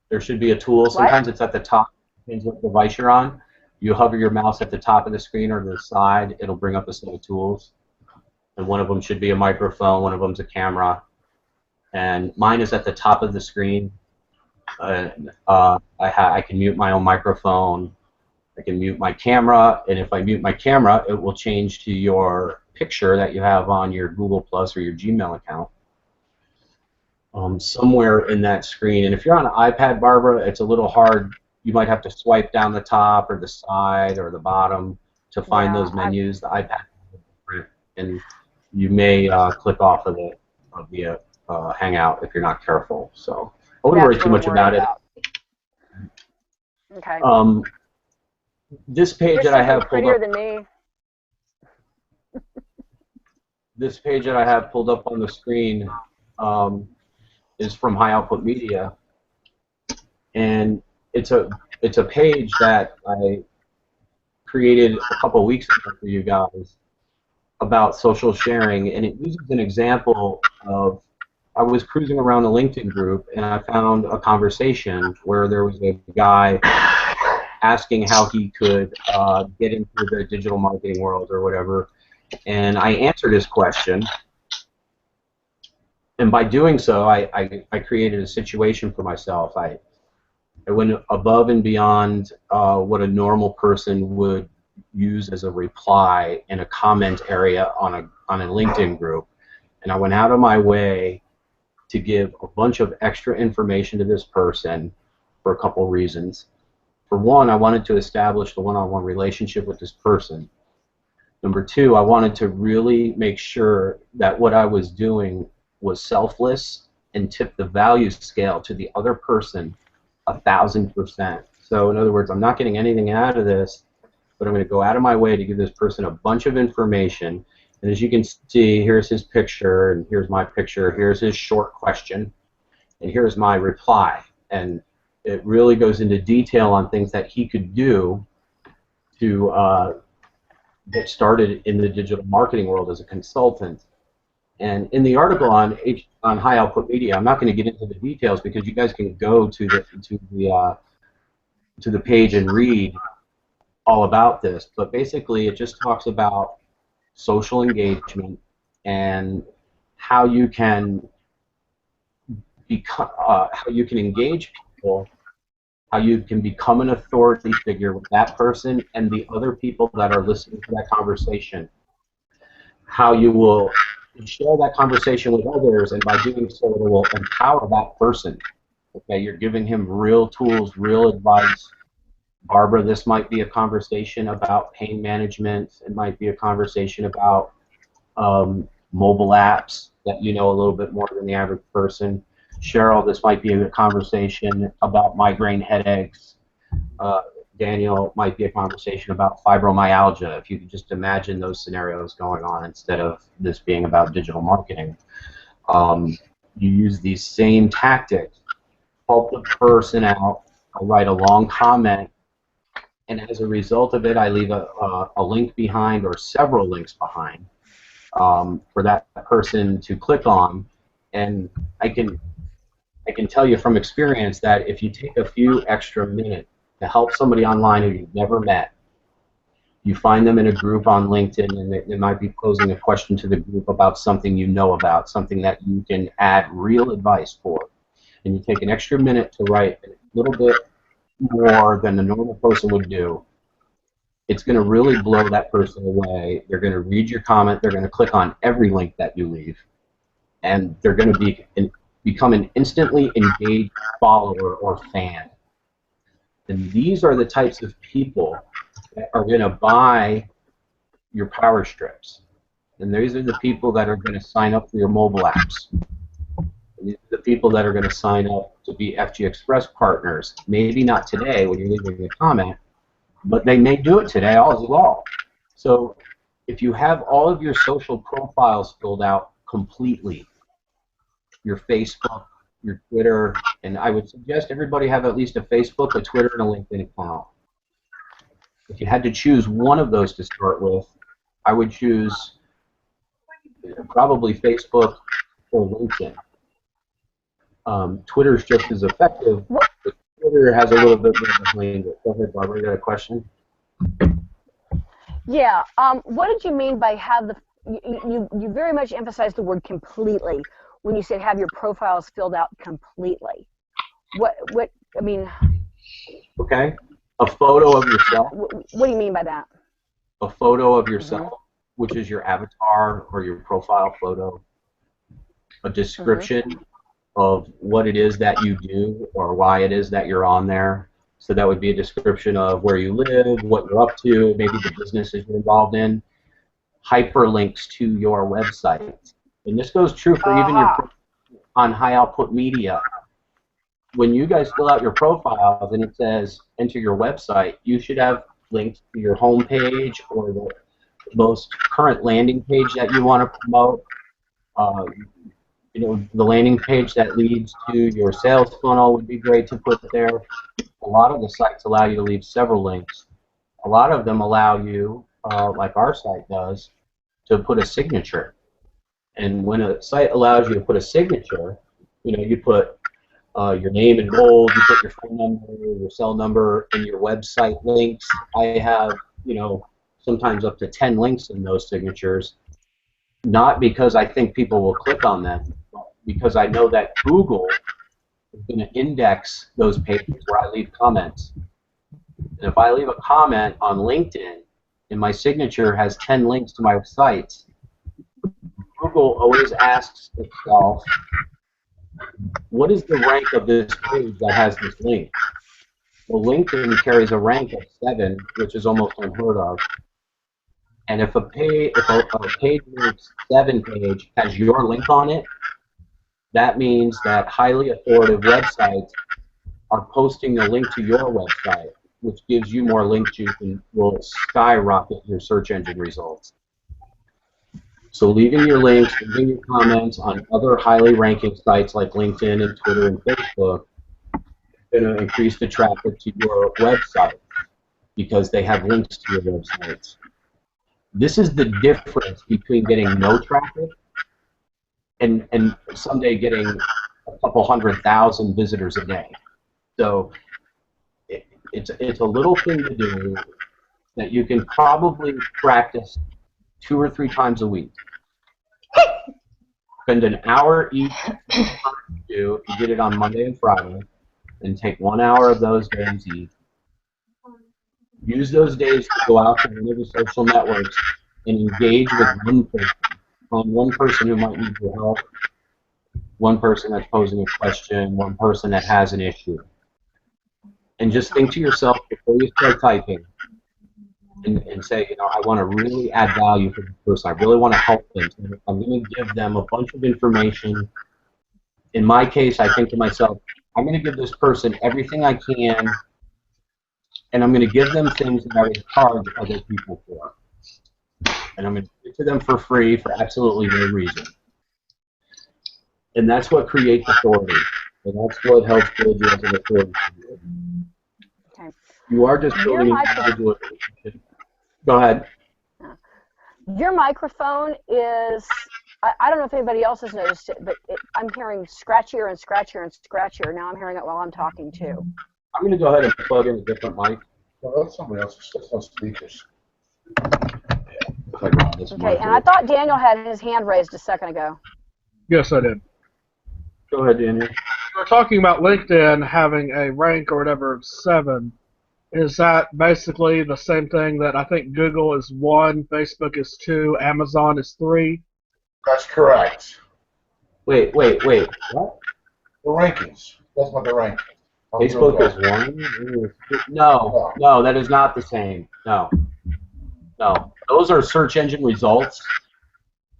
there should be a tool. Sometimes it's at the top, depends what device you're on. You hover your mouse at the top of the screen or to the side, it'll bring up a set of tools. And one of them should be a microphone, one of them's a camera. And mine is at the top of the screen. I can mute my own microphone. I can mute my camera, and if I mute my camera, it will change to your picture that you have on your Google Plus or your Gmail account. Somewhere in that screen. And if you're on an iPad, Barbara, it's a little hard. You might have to swipe down the top or the side or the bottom to find those menus. The iPad is different, and you may click off of the Hangout if you're not careful. So I wouldn't worry too much about it. Okay. This page that I have pulled up. Than me. This page that I have pulled up on the screen is from High Output Media, and it's a page that I created a couple weeks ago for you guys about social sharing, and it uses an example of I was cruising around the LinkedIn group and I found a conversation where there was a guy asking how he could get into the digital marketing world or whatever, and I answered his question. And by doing so, I created a situation for myself. I went above and beyond what a normal person would use as a reply in a comment area on a LinkedIn group, and I went out of my way to give a bunch of extra information to this person for a couple reasons. For one, I wanted to establish the one-on-one relationship with this person. Number two, I wanted to really make sure that what I was doing was selfless and tip the value scale to the other person 1,000%. So in other words, I'm not getting anything out of this, but I'm going to go out of my way to give this person a bunch of information. And as you can see, here's his picture, and here's my picture, here's his short question, and here's my reply. And it really goes into detail on things that he could do to get started in the digital marketing world as a consultant. And in the article on High Output Media, I'm not going to get into the details because you guys can go to the page and read all about this. But basically, it just talks about social engagement and how you can engage people, how you can become an authority figure with that person and the other people that are listening to that conversation, how you will share that conversation with others, and by doing so, it will empower that person. Okay, you're giving him real tools, real advice. Barbara, this might be a conversation about pain management. It might be a conversation about mobile apps that you know a little bit more than the average person. Cheryl, this might be a conversation about migraine headaches. Daniel, might be a conversation about fibromyalgia, if you could just imagine those scenarios going on instead of this being about digital marketing. You use these same tactics, help the person out, I'll write a long comment, and as a result of it, I leave a link behind or several links behind for that person to click on, and I can tell you from experience that if you take a few extra minutes to help somebody online who you've never met, You find them in a group on LinkedIn, and they might be posing a question to the group about something you know about, something that you can add real advice for. And you take an extra minute to write a little bit more than the normal person would do. It's going to really blow that person away. They're going to read your comment. They're going to click on every link that you leave. And they're going to become an instantly engaged follower or fan. And these are the types of people that are going to buy your power strips. And these are the people that are going to sign up for your mobile apps. And these are the people that are going to sign up to be FG Express partners. Maybe not today when you're leaving a comment, but they may do it today as well. So if you have all of your social profiles filled out completely, your Facebook, your Twitter, and I would suggest everybody have at least a Facebook, a Twitter, and a LinkedIn account. If you had to choose one of those to start with, I would choose probably Facebook or LinkedIn. Twitter is just as effective, but Twitter has a little bit more behind it. Go ahead, Barbara, you got a question? Yeah. What did you mean by have the? You very much emphasized the word completely when you said have your profiles filled out completely. What I mean. Okay. A photo of yourself. What do you mean by that? A photo of yourself, which is your avatar or your profile photo. A description of what it is that you do or why it is that you're on there. So that would be a description of where you live, what you're up to, maybe the businesses you're involved in. Hyperlinks to your website. And this goes true for even your on High Output Media. When you guys fill out your profiles and it says enter your website, you should have links to your home page or the most current landing page that you want to promote. You know, the landing page that leads to your sales funnel would be great to put there. A lot of the sites allow you to leave several links. A lot of them allow you, like our site does, to put a signature. And when a site allows you to put a signature, you know, you put your name in bold, you put your phone number, your cell number, and your website links. I have, you know, sometimes up to 10 links in those signatures, not because I think people will click on them, but because I know that Google is going to index those pages where I leave comments. And if I leave a comment on LinkedIn and my signature has 10 links to my sites, Google always asks itself, what is the rank of this page that has this link? Well, LinkedIn carries a rank of 7, which is almost unheard of. And if a page links 7 page has your link on it, that means that highly authoritative websites are posting a link to your website, which gives you more link juice and will skyrocket your search engine results. So leaving your links, leaving your comments on other highly ranking sites like LinkedIn and Twitter and Facebook is going to increase the traffic to your website because they have links to your websites. This is the difference between getting no traffic and someday getting a couple 100,000 visitors a day. So it's a little thing to do that you can probably practice 2 or 3 times a week. Spend an hour each if you did it on Monday and Friday, and take 1 hour of those days each. Use those days to go out to one of the social networks and engage with one person who might need your help, one person that's posing a question, one person that has an issue. And just think to yourself before you start typing and say, you know, I want to really add value for this person. I really want to help them. So I'm going to give them a bunch of information. In my case, I think to myself, I'm going to give this person everything I can, and I'm going to give them things that I would charge other people for. And I'm going to give it to them for free for absolutely no reason. And that's what creates authority. And that's what helps build you as an authority. Okay. You are just building an individual relationship. Go ahead. Your microphone is, I don't know if anybody else has noticed it, but I'm hearing scratchier and scratchier and scratchier. Now I'm hearing it while I'm talking too. I'm going to go ahead and plug in a different mic. Well, that's somebody else. That's on speakers. If I grab this Okay, and I marker. thought Daniel had his hand raised a second ago. Yes, I did. Go ahead, Daniel. We're talking about LinkedIn having a rank or whatever of 7. Is that basically the same thing that I think Google is 1, Facebook is 2, Amazon is 3? That's correct. Wait. What? The rankings. That's what the ranking. Facebook is 1? No, that is not the same. No. Those are search engine results.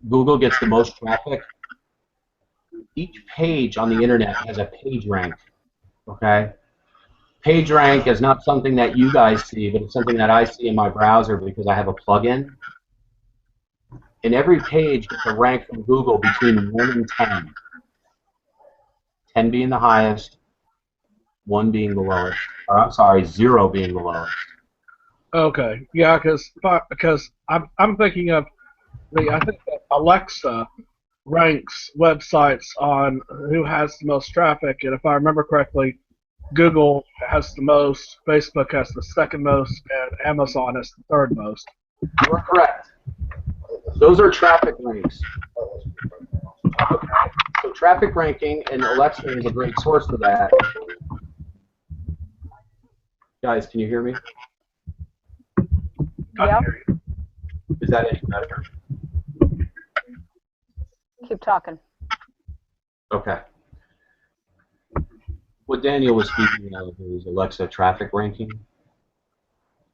Google gets the most traffic. Each page on the internet has a page rank. Okay? Page rank is not something that you guys see, but it's something that I see in my browser because I have a plugin. And every page gets a rank from Google between 1 and 10. 10 being the highest, 1 being the lowest. Or I'm sorry, 0 being the lowest. Okay, yeah, because I'm thinking of I think that Alexa ranks websites on who has the most traffic, and if I remember correctly, Google has the most, Facebook has the second most, and Amazon has the third most. You are correct. Those are traffic ranks. So traffic ranking, and Alexa is a great source for that. Guys, can you hear me? Yeah. Is that any better? Keep talking. Okay. What Daniel was speaking of is Alexa traffic ranking,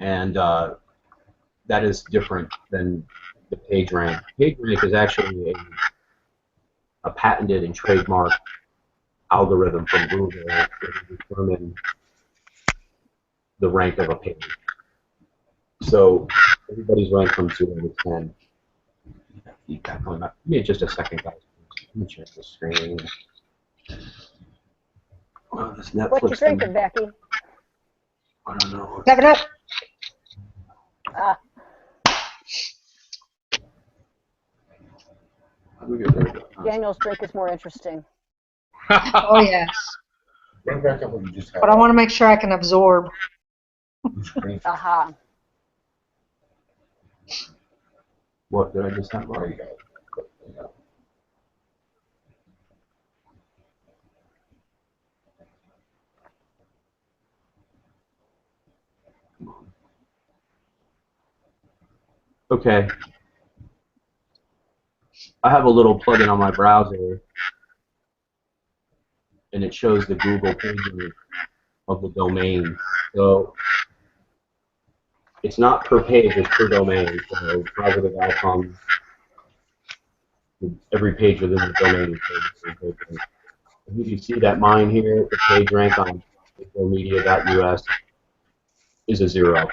and that is different than the page rank. Page rank is actually a patented and trademarked algorithm from Google that determine the rank of a page. So everybody's ranked from 0 to 10. Give me just a second, guys. Let me check the screen. Oh, this Netflix What you drinking, thing, Becky? I don't know. 7-Up. Ah, How do we get rid of that? Daniel's drink is more interesting. Oh, yes. Bring back up what you just had. But I want to make sure I can absorb. Aha. What did I just have? There you go. Okay. I have a little plugin on my browser, and it shows the Google page of the domain. So it's not per page, it's per domain. So positive outcomes, every page within the domain is you can see that mine here, the page rank on media.us is a 0.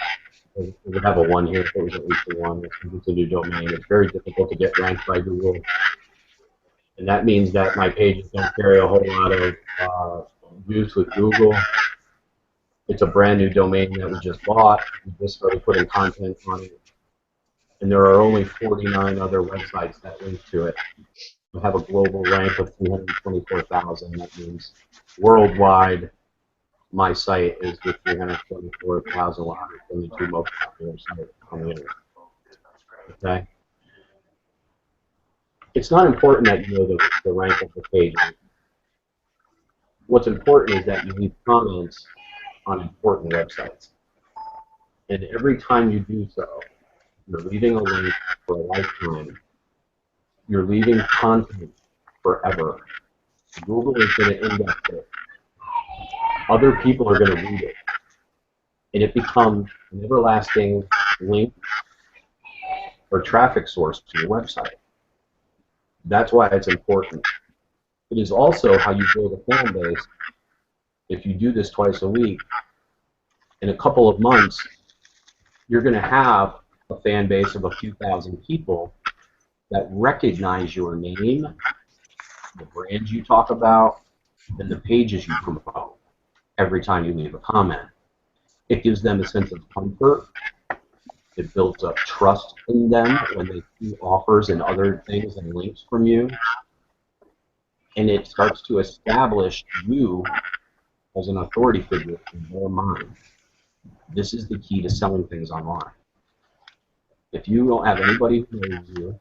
It would have a 1 here if it was at least a 1. It's a new domain. It's very difficult to get ranked by Google. And that means that my pages don't carry a whole lot of use with Google. It's a brand new domain that we just bought. We just started putting content on it. And there are only 49 other websites that link to it. We have a global rank of 324,000. That means worldwide, my site is the 324,172 most popular site on the internet. Okay? It's not important that you know the rank of the page. What's important is that you leave comments on important websites. And every time you do so, you're leaving a link for a lifetime. You're leaving content forever. Google is going to index it. Other people are going to read it. And it becomes an everlasting link or traffic source to your website. That's why it's important. It is also how you build a fan base. If you do this twice a week, in a couple of months, you're going to have a fan base of a few thousand people that recognize your name, the brands you talk about, and the pages you promote every time you leave a comment. It gives them a sense of comfort. It builds up trust in them when they see offers and other things and links from you. And it starts to establish you as an authority figure in their mind. This is the key to selling things online. If you don't have anybody who knows you,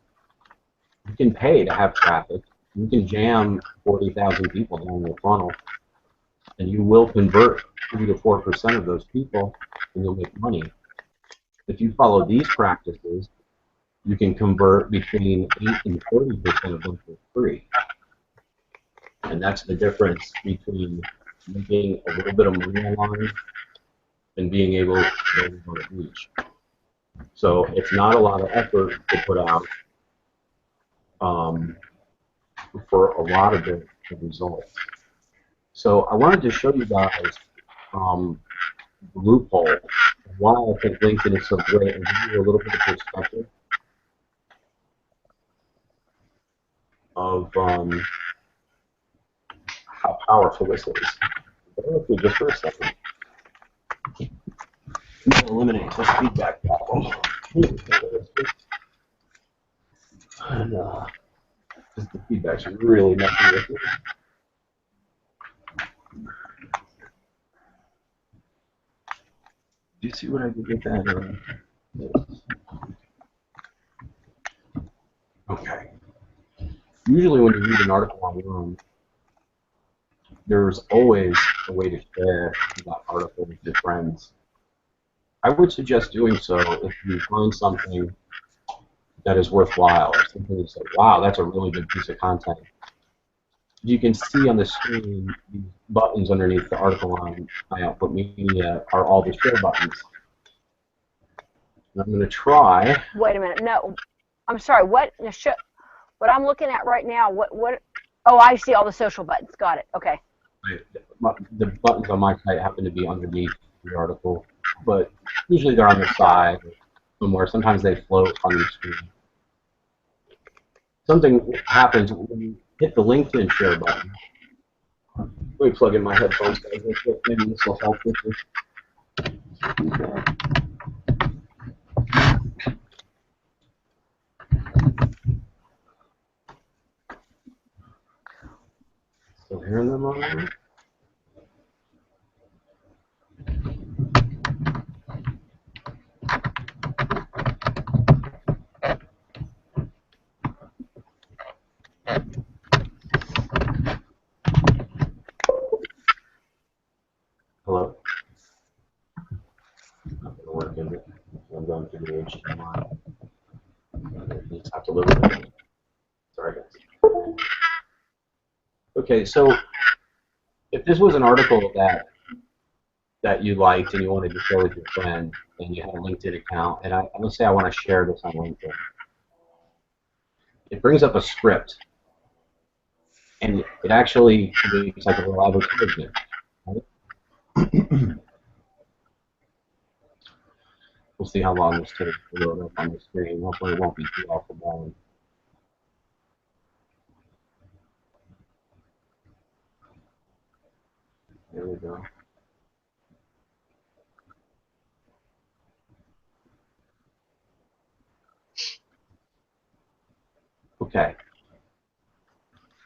you can pay to have traffic. You can jam 40,000 people down your funnel, and you will convert 3 to 4% of those people, and you'll make money. If you follow these practices, you can convert between 8 and 30% of them for free. And that's the difference between making a little bit of money online and being able to reach. So it's not a lot of effort to put out for a lot of the results. So I wanted to show you guys the loophole, why I think LinkedIn is so great, and give you a little bit of perspective of how powerful this is. Bear with me just for a second. I'm going to eliminate this feedback problem. And the feedback's really messing with me. Do you see what I did with that? Okay. Usually when you read an article online, there's always a way to share that article with your friends. I would suggest doing so if you find something that is worthwhile, or something you say, wow, that's a really good piece of content. You can see on the screen, these buttons underneath the article on My Output Media are all the share buttons. And I'm going to try. Wait a minute. No, I'm sorry. What I'm looking at right now? What? Oh, I see all the social buttons. Got it. Okay. The buttons on my site happen to be underneath the article, but usually they're on the side or somewhere. Sometimes they float on the screen. Something happens when you hit the LinkedIn share button. Let me plug in my headphones, guys. Maybe this will help with this. Still hearing them all right? Hello? Not going to work, is it? I'm going through the HDMI. You just have to live with it. Sorry, guys. Okay, so if this was an article that you liked and you wanted to share with your friend, and you had a LinkedIn account, and let's say I want to share this on LinkedIn. It brings up a script, and it actually looks like a little advertisement. Right? We'll see how long this takes to load up on the screen. Hopefully it won't be too awful long. There we go. Okay.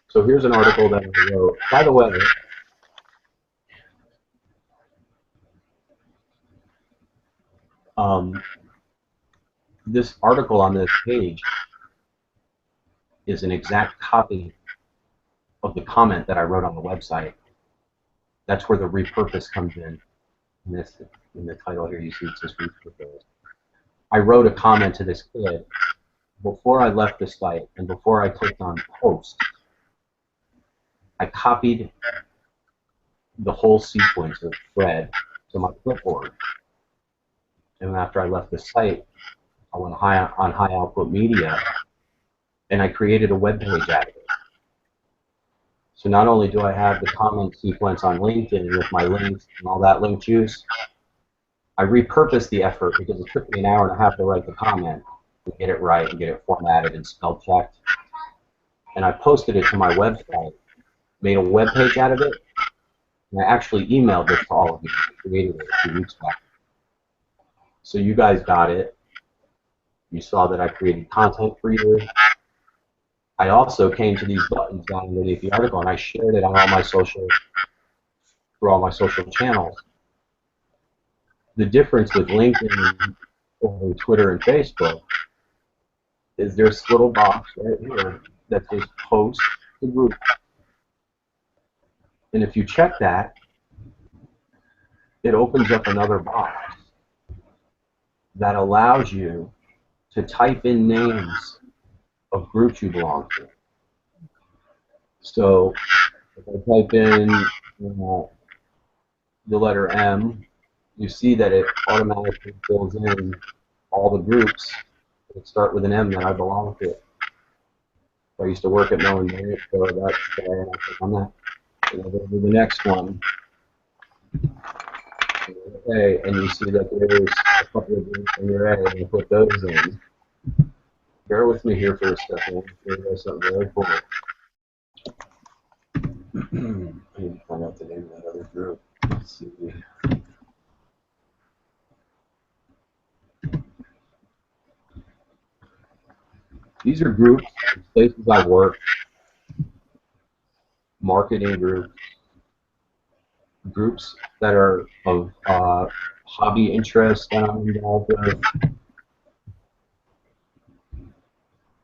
So here's an article that I wrote. By the way, this article on this page is an exact copy of the comment that I wrote on the website. That's where the repurpose comes in. In the title here, you see it says repurpose. I wrote a comment to this kid before I left the site, and before I clicked on post. I copied the whole sequence of thread to my clipboard. And after I left the site, I went on High Output Media, and I created a web page out of it. So not only do I have the comment sequence on LinkedIn with my links and all that link juice, I repurposed the effort because it took me an hour and a half to write the comment and get it right and get it formatted and spell checked. And I posted it to my website, made a web page out of it, and I actually emailed this to all of you. I created it a few weeks back. So you guys got it. You saw that I created content for you. I also came to these buttons down underneath the article, and I shared it on all my social, through all my social channels. The difference with LinkedIn over Twitter and Facebook is this little box right here that says post to group. And if you check that, it opens up another box that allows you to type in names of groups you belong to. So if I type in the letter M, you see that it automatically fills in all the groups that start with an M that I belong to. I used to work at Mellon Marriott, so that's and I click on that. And I go to the next one. Okay, and you see that there's a couple of groups in your A, and you put those in. Bear with me here for a second. There's something really cool. I need to find out the name of that other group. Let's see. These are groups, places I work, marketing groups, groups that are of hobby interest that I'm involved with,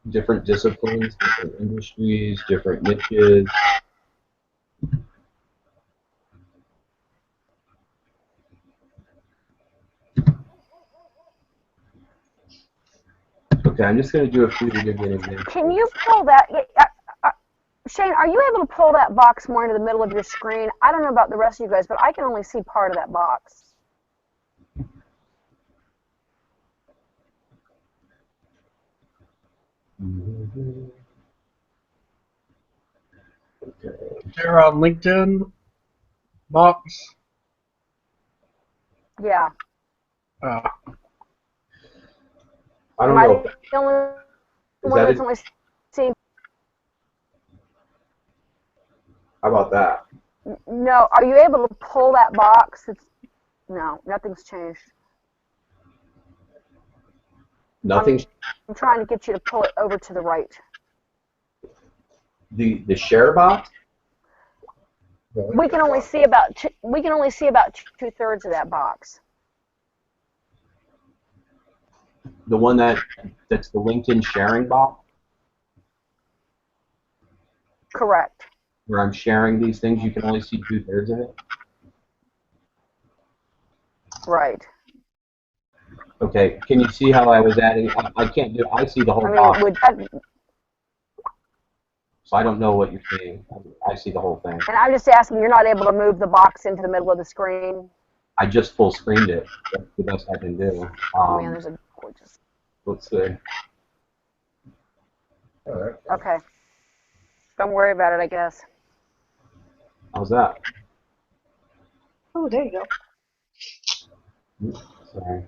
different disciplines, different industries, different niches. Okay, I'm just going to do a few to give you an example. Can you pull that? Shane, are you able to pull that box more into the middle of your screen? I don't know about the rest of you guys, but I can only see part of that box. Okay. They're on LinkedIn box. Yeah. I Am don't I know. the only Is one that that's it? only seeing? How about that? No. Are you able to pull that box? No, nothing's changed. Nothing. I'm trying to get you to pull it over to the right. The share box? We can only see about two-thirds of that box. The one that's the LinkedIn sharing box, Correct. where I'm sharing these things, you can only see 2/3 of it. Right. Okay, can you see how I was adding? I can't do. I see the whole I box, mean, so I don't know what you're seeing. I see the whole thing. and I'm just asking, you're not able to move the box into the middle of the screen? I just full screened it. That's the best I can do. Oh man, there's a gorgeous. Let's see. Okay. Don't worry about it, I guess. How's that? Oh, there you go. Oops, sorry.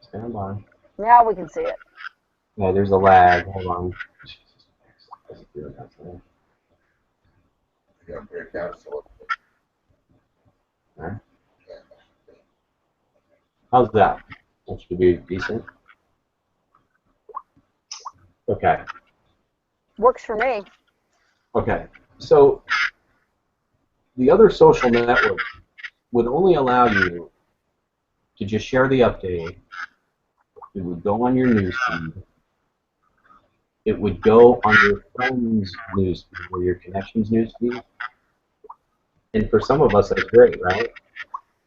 Stand by. Now we can see it. Yeah, there's a lag. Hold on. Alright. How's that? That should be decent. Okay. Works for me. Okay. So the other social network would only allow you to just share the update. It would go on your newsfeed. It would go on your friend's newsfeed or your connections newsfeed. And for some of us, that's great, right?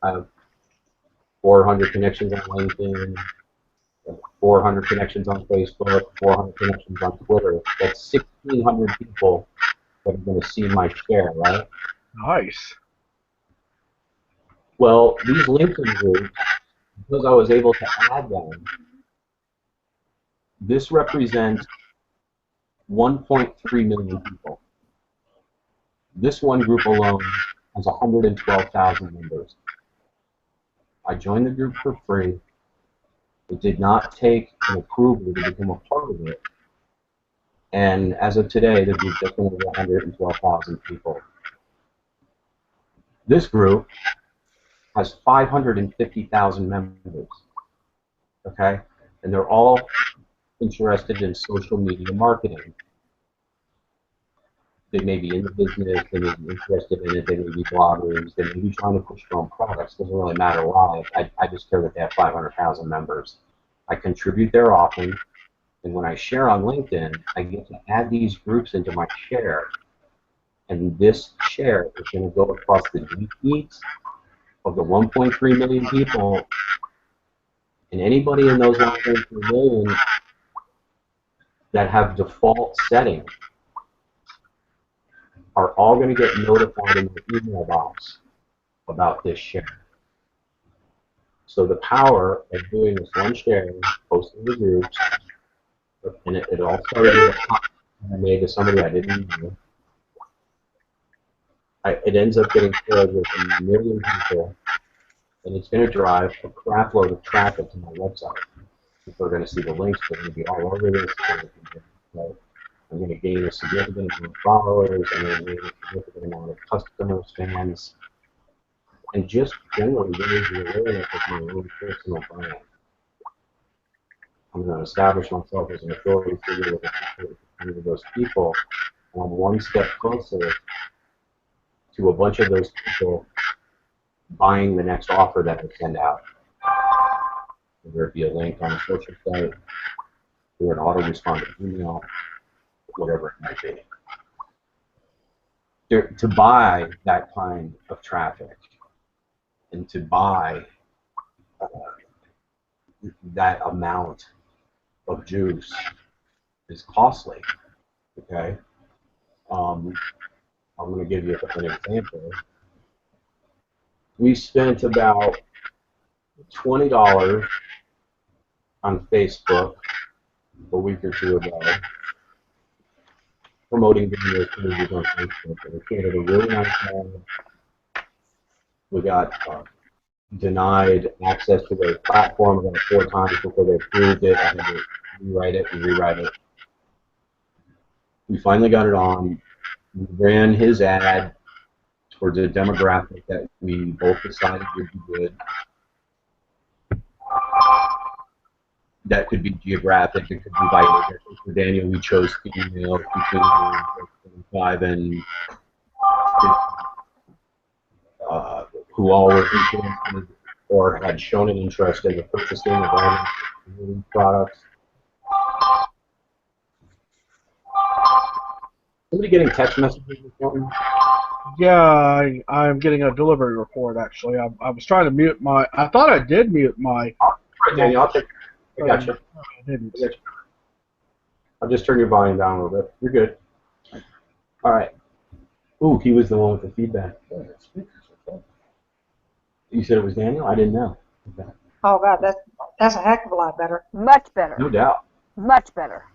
I have 400 connections on LinkedIn, 400 connections on Facebook, 400 connections on Twitter. That's 1,600 people that are going to see my share, right? Nice. Well, these LinkedIn groups, because I was able to add them, this represents 1.3 million people. This one group alone has 112,000 members. I joined the group for free. It did not take an approval to become a part of it. And as of today, the group just went over 112,000 people. This group has 550,000 members. Okay? And they're all interested in social media marketing. They may be in the business, they may be interested in it, they may be bloggers, they may be trying to push their own products. Doesn't really matter why. I just care that they have 500,000 members. I contribute there often, and when I share on LinkedIn, I get to add these groups into my share. And this share is going to go across the G feeds of the 1.3 million people, and anybody in those 1.3 million that have default settings are all going to get notified in their email box about this share. So the power of doing this one share, posting the groups, and it all started with a comment I made to somebody I didn't know. It ends up getting shared with a million people, and it's going to drive a crap load of traffic to my website. People are going to see the links, they're going to be all over this. I'm going to gain a significant amount of followers, I'm going to gain a significant amount of customers, fans, and just generally raise the awareness of my own personal brand. I'm going to establish myself as an authority figure with of those people, and I'm one step closer to a bunch of those people buying the next offer that I send out. Whether it be a link on a social site, or an autoresponded email, whatever it might be. To buy that kind of traffic and to buy that amount of juice is costly. Okay, I'm going to give you an example. We spent about $20 on Facebook a week or two ago promoting videos movies on Facebook. And we created a really nice ad. We got denied access to their platform about 4 times before they approved it. I had to rewrite it and rewrite it. We finally got it on. We ran his ad towards a demographic that we both decided would be good. That could be geographic, it could be by age. For Daniel, we chose female between 25 and who all were interested or had shown an interest in the purchasing of our products. Somebody getting text messages or something? Yeah, I'm getting a delivery report, actually. I was trying to mute my... I thought I did mute my... All right, Daniel, I'll take... I got you. I didn't. I'll just turn your volume down a little bit. You're good. All right. Ooh, he was the one with the feedback. You said it was Daniel? I didn't know. Okay. Oh God, that's a heck of a lot better. Much better. No doubt. Much better.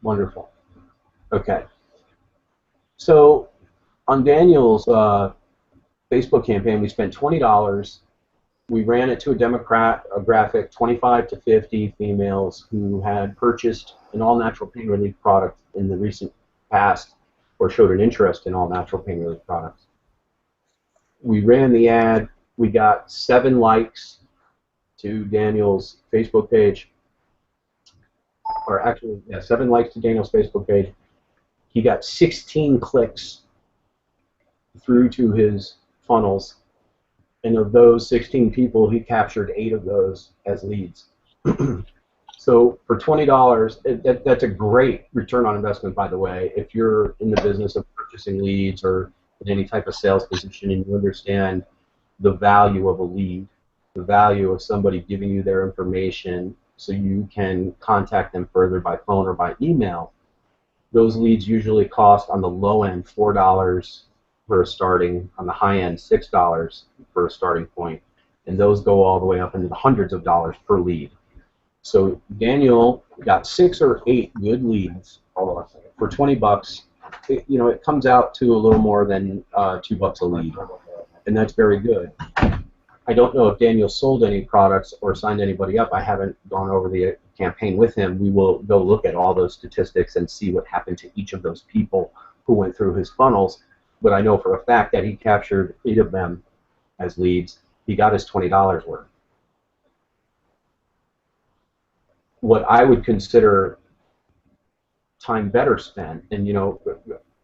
Wonderful. Okay. So on Daniel's Facebook campaign, we spent $20. We ran it to a demographic, 25 to 50 females who had purchased an all-natural pain relief product in the recent past or showed an interest in all-natural pain relief products. We ran the ad. We got 7 likes to Daniel's Facebook page. Or actually, yeah, 7 likes to Daniel's Facebook page. He got 16 clicks through to his funnels. And of those 16 people, he captured 8 of those as leads. So for $20, that's a great return on investment, by the way. If you're in the business of purchasing leads or in any type of sales position and you understand the value of a lead, the value of somebody giving you their information so you can contact them further by phone or by email, those leads usually cost on the low end $4 for a starting, on the high end $6 for a starting point, and those go all the way up into the hundreds of dollars per lead. So Daniel got 6 or 8 good leads for $20. It comes out to a little more than $2 a lead, and that's very good. I don't know if Daniel sold any products or signed anybody up. I haven't gone over the campaign with him. We will go look at all those statistics and see what happened to each of those people who went through his funnels. But I know for a fact that he captured 8 of them as leads. He got his $20 worth. What I would consider time better spent, and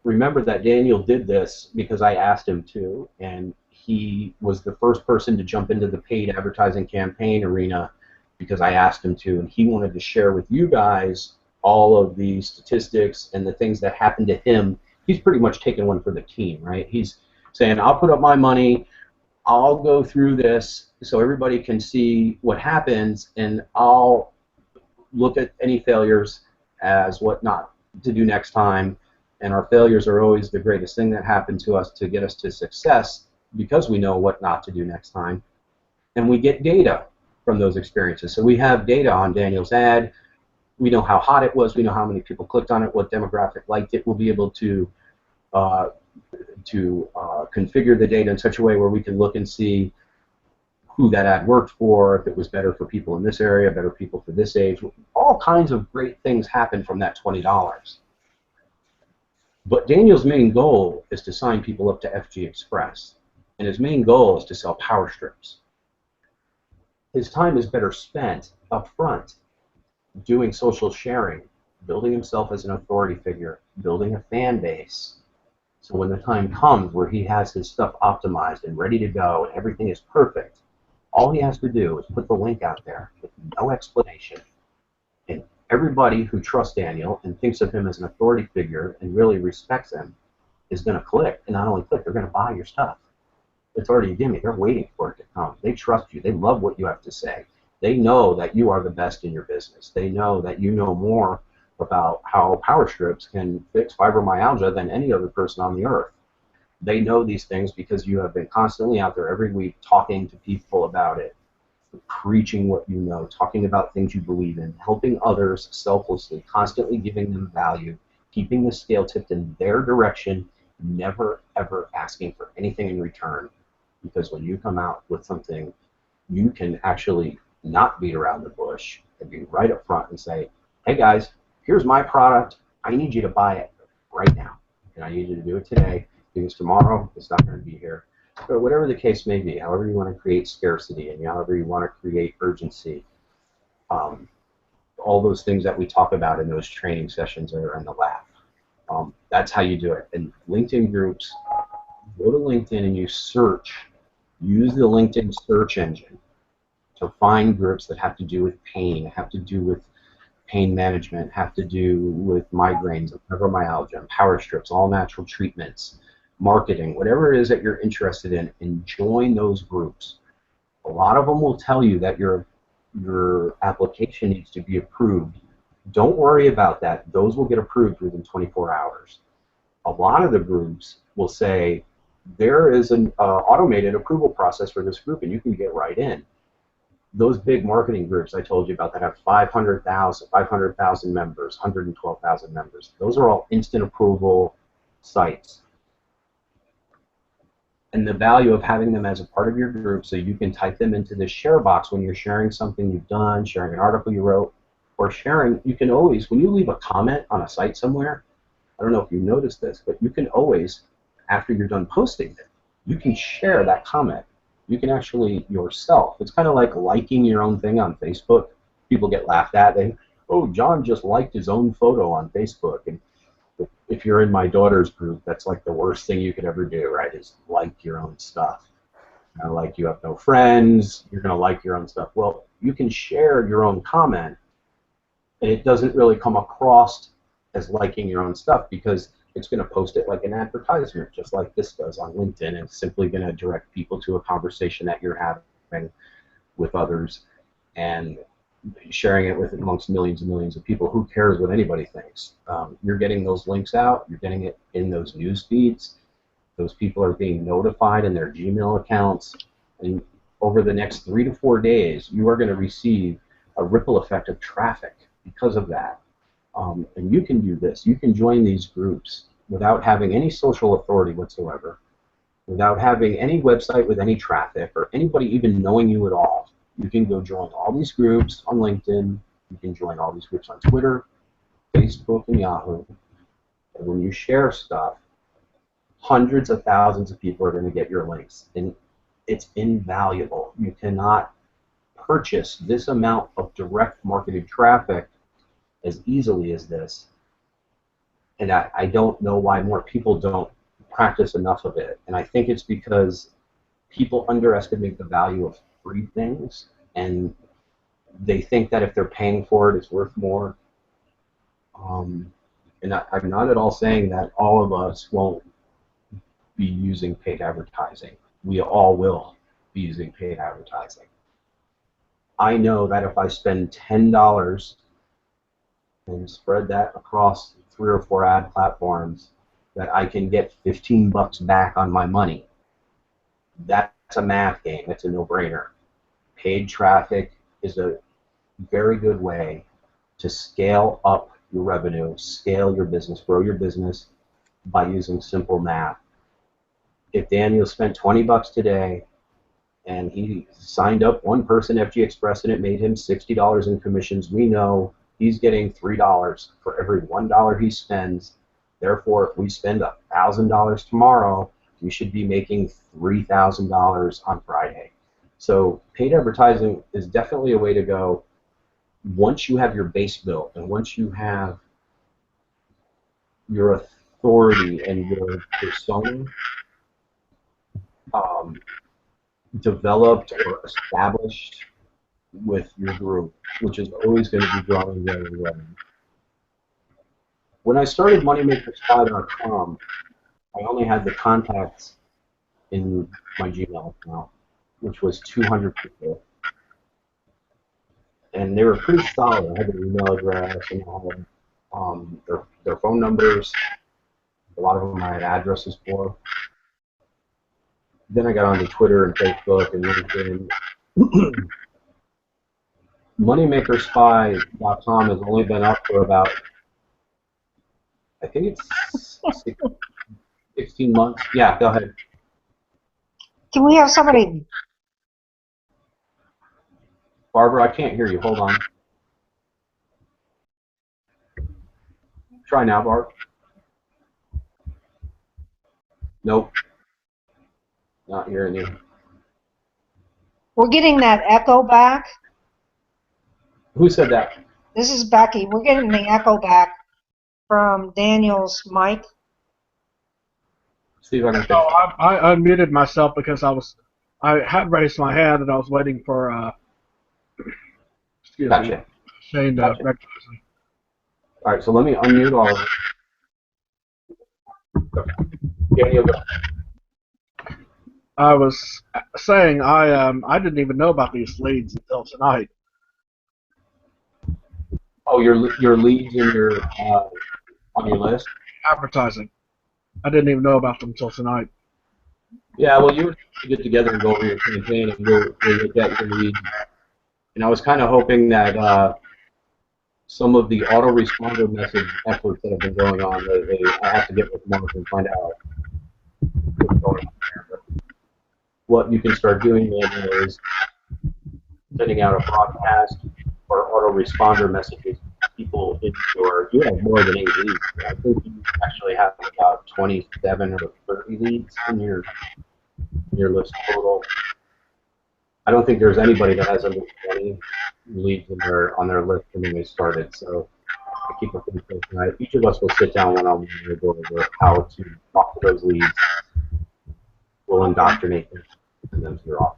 remember that Daniel did this because I asked him to, and he was the first person to jump into the paid advertising campaign arena because I asked him to, and he wanted to share with you guys all of the statistics and the things that happened to him. He's pretty much taking one for the team, right? He's saying, I'll put up my money, I'll go through this so everybody can see what happens, and I'll look at any failures as what not to do next time. And our failures are always the greatest thing that happened to us to get us to success because we know what not to do next time. And we get data from those experiences. So we have data on Daniel's ad. We know how hot it was. We know how many people clicked on it, what demographic liked it. We'll be able to configure the data in such a way where we can look and see who that ad worked for, if it was better for people in this area, better people for this age. All kinds of great things happen from that $20. But Daniel's main goal is to sign people up to FG Express, and his main goal is to sell power strips. His time is better spent up front doing social sharing, building himself as an authority figure, building a fan base. So when the time comes where he has his stuff optimized and ready to go and everything is perfect, all he has to do is put the link out there with no explanation. And everybody who trusts Daniel and thinks of him as an authority figure and really respects him is going to click. And not only click, they're going to buy your stuff. It's already a gimme. They're waiting for it to come. They trust you. They love what you have to say. They know that you are the best in your business. They know that you know more about how power strips can fix fibromyalgia than any other person on the earth. They know these things because you have been constantly out there every week talking to people about it, preaching what you know, talking about things you believe in, helping others selflessly, constantly giving them value, keeping the scale tipped in their direction, never ever asking for anything in return. Because when you come out with something, you can actually not beat around the bush and be right up front and say, hey guys, here's my product. I need you to buy it right now. And I need you to do it today because tomorrow it's not going to be here. But whatever the case may be, however you want to create scarcity and however you want to create urgency, all those things that we talk about in those training sessions are in the lab. That's how you do it. And LinkedIn groups, go to LinkedIn and you search. Use the LinkedIn search engine to find groups that have to do with pain, have to do with pain management, have to do with migraines, fibromyalgia, power strips, all natural treatments, marketing, whatever it is that you're interested in, and join those groups. A lot of them will tell you that your application needs to be approved. Don't worry about that. Those will get approved within 24 hours. A lot of the groups will say, there is an automated approval process for this group, and you can get right in. Those big marketing groups I told you about that have 500,000 members, 112,000 members, those are all instant approval sites. And the value of having them as a part of your group so you can type them into the share box when you're sharing something you've done, sharing an article you wrote, or sharing, you can always, when you leave a comment on a site somewhere, I don't know if you noticed this, but you can always, after you're done posting it, you can share that comment. You can actually yourself. It's kind of like liking your own thing on Facebook. People get laughed at. They, oh, John just liked his own photo on Facebook. And if you're in my daughter's group, that's like the worst thing you could ever do, right? Is like your own stuff. Like you have no friends, you're going to like your own stuff. Well, you can share your own comment, and it doesn't really come across as liking your own stuff because it's going to post it like an advertisement, just like this does on LinkedIn. And it's simply going to direct people to a conversation that you're having with others and sharing it with amongst millions and millions of people. Who cares what anybody thinks? You're getting those links out. You're getting it in those news feeds. Those people are being notified in their Gmail accounts. And over the next 3 to 4 days, you are going to receive a ripple effect of traffic because of that. And you can do this. You can join these groups without having any social authority whatsoever, without having any website with any traffic or anybody even knowing you at all. You can go join all these groups on LinkedIn. You can join all these groups on Twitter, Facebook, and Yahoo. And when you share stuff, hundreds of thousands of people are going to get your links. And it's invaluable. You cannot purchase this amount of direct marketed traffic as easily as this And I don't know why more people don't practice enough of it. And I think it's because people underestimate the value of free things, and they think that if they're paying for it, it's worth more. And I'm not at all saying that all of us won't be using paid advertising. We all will be using paid advertising. I know that if I spend $10 and spread that across 3 or 4 ad platforms, that I can get $15 back on my money. That's a math game. It's a no-brainer. Paid traffic is a very good way to scale up your revenue, scale your business, grow your business by using simple math. If Daniel spent $20 today and he signed up one person FG Express and it made him $60 in commissions, we know he's getting $3 for every $1 he spends. Therefore, if we spend $1,000 tomorrow, we should be making $3,000 on Friday. So paid advertising is definitely a way to go. Once you have your base built and once you have your authority and your persona developed or established with your group, which is always going to be growing very well. When I started MoneyMakerSpy.com, I only had the contacts in my Gmail account, which was 200 people. And they were pretty solid. I had their email address and all, their phone numbers. A lot of them I had addresses for. Then I got onto Twitter and Facebook and LinkedIn. MoneyMakerSpy.com has only been up for about, I think it's 16 months. Yeah, go ahead. Can we have somebody? Barbara, I can't hear you. Hold on. Try now, Barb. Nope. Not hearing you. We're getting that echo back. Who said that? This is Becky. We're getting the echo back from Daniel's mic. See if I can fix No, it. I unmuted myself because I had raised my hand and I was waiting for excuse me, Gotcha. Shane to Gotcha. recognize me. All right, so let me unmute all of you. Okay. Daniel, go. I was saying I didn't even know about these leads until tonight. Oh, your leads in your on your list. Advertising. I didn't even know about them until tonight. Yeah, well, you were to get together and go over your campaign and we'll look at your leads. And I was kind of hoping that some of the autoresponder message efforts that have been going on lately, I have to get with Mark and find out what's going on there. But what you can start doing then is sending out a broadcast or autoresponder messages to people in you have more than 8 leads. I think you actually have about 27 or 30 leads in your list total. I don't think there's anybody that has under 20 leads on their list when they started. So I keep a pretty close eye. Each of us will sit down one-on-one and go over how to talk to those leads. We'll indoctrinate them and then they're off.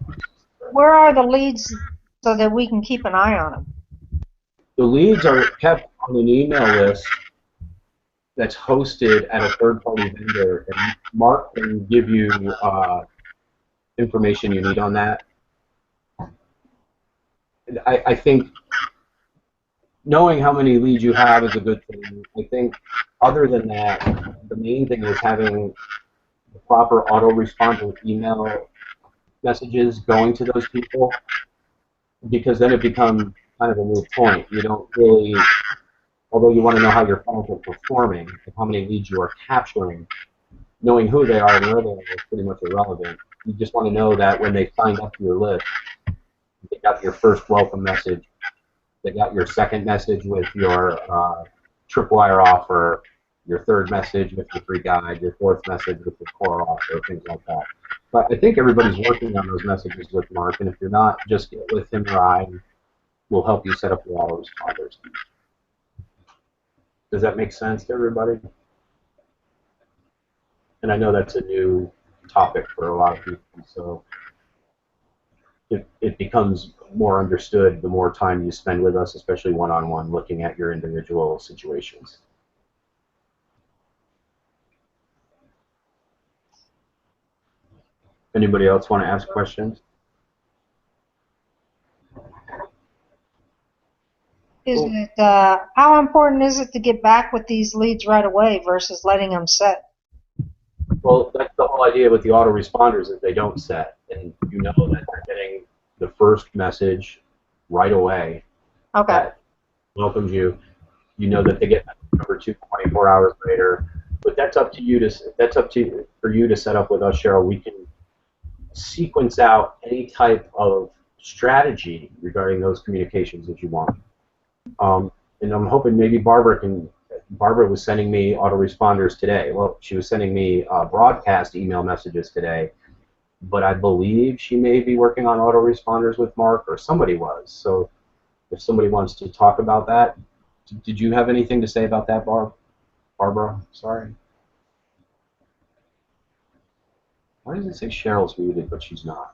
Where are the leads so that we can keep an eye on them? The leads are kept on an email list that's hosted at a third-party vendor, and Mark can give you information you need on that. I think knowing how many leads you have is a good thing. I think other than that, the main thing is having the proper autoresponder email messages going to those people, because then it becomes kind of a moot point. You don't really, although you want to know how your funnels are performing and how many leads you are capturing, knowing who they are and where they are is pretty much irrelevant. You just want to know that when they signed up to your list, they got your first welcome message, they got your second message with your tripwire offer, your third message with your free guide, your fourth message with your core offer, things like that. But I think everybody's working on those messages with Mark, and if you're not, just get with him or I, and we'll help you set up your autoresponders. Does that make sense to everybody? And I know that's a new topic for a lot of people, so it becomes more understood the more time you spend with us, especially one-on-one, looking at your individual situations. Anybody else want to ask questions? Is it, how important is it to get back with these leads right away versus letting them set? Well, that's the whole idea with the autoresponders is they don't set, and you know that they're getting the first message right away Okay. that welcomes you. You know that they get number 2 24 hours later, but that's up to you for you to set up with us, Cheryl. We can sequence out any type of strategy regarding those communications that you want. And I'm hoping maybe Barbara was sending me autoresponders today. Well, she was sending me broadcast email messages today, but I believe she may be working on autoresponders with Mark, or somebody was. So if somebody wants to talk about that, did you have anything to say about that, Barbara? Sorry. Why does it say Cheryl's muted, but she's not?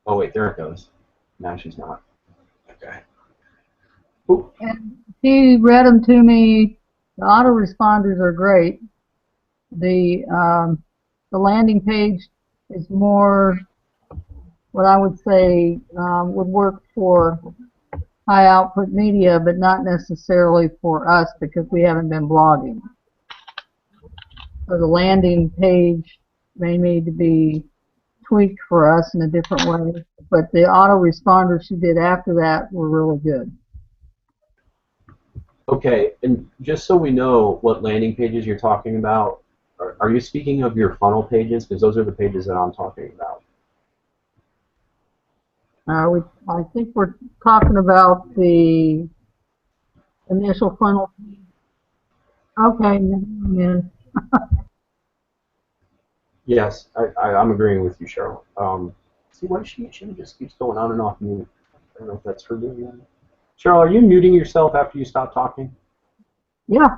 Oh, wait, there it goes. Now she's not. Okay. Ooh. And he read them to me. The autoresponders are great. The landing page is more what I would say would work for high output media, but not necessarily for us because we haven't been blogging. So the landing page may need to be tweaked for us in a different way, but the autoresponders she did after that were really good. Okay, and just so we know what landing pages you're talking about, are you speaking of your funnel pages? Because those are the pages that I'm talking about. I think we're talking about the initial funnel. Okay, yeah. Yes, I'm agreeing with you, Cheryl. See, why she just keeps going on and off mute. I don't know if that's her doing that. Cheryl, are you muting yourself after you stop talking? Yeah.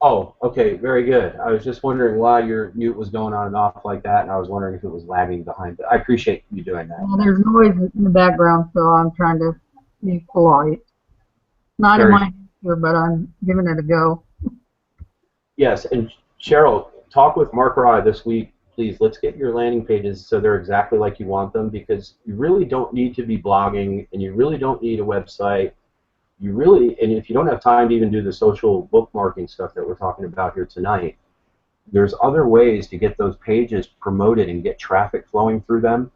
Oh, okay, very good. I was just wondering why your mute was going on and off like that, and I was wondering if it was lagging behind it. I appreciate you doing that. Well, there's noise in the background, so I'm trying to be polite. Not in my nature, but I'm giving it a go. Yes, and Cheryl, talk with Mark or I this week, please. Let's get your landing pages so they're exactly like you want them, because you really don't need to be blogging, and you really don't need a website. You really, and if you don't have time to even do the social bookmarking stuff that we're talking about here tonight, there's other ways to get those pages promoted and get traffic flowing through them.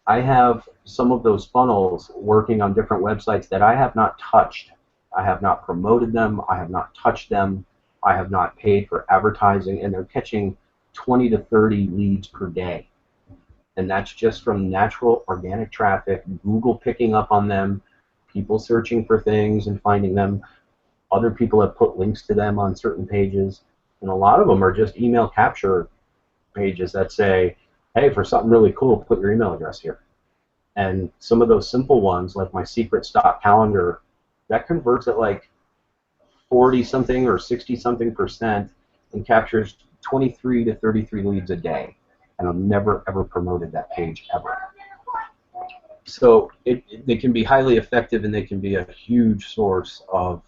I have some of those funnels working on different websites that I have not touched. I have not promoted them. I have not touched them. I have not paid for advertising, and they're catching 20 to 30 leads per day. And that's just from natural organic traffic, Google picking up on them, people searching for things and finding them. Other people have put links to them on certain pages, and a lot of them are just email capture pages that say, hey, for something really cool, put your email address here. And some of those simple ones, like my secret stock calendar, that converts at like 40-something or 60-something% and captures 23 to 33 leads a day. And I've never, ever promoted that page, ever. So they can be highly effective, and they can be a huge source of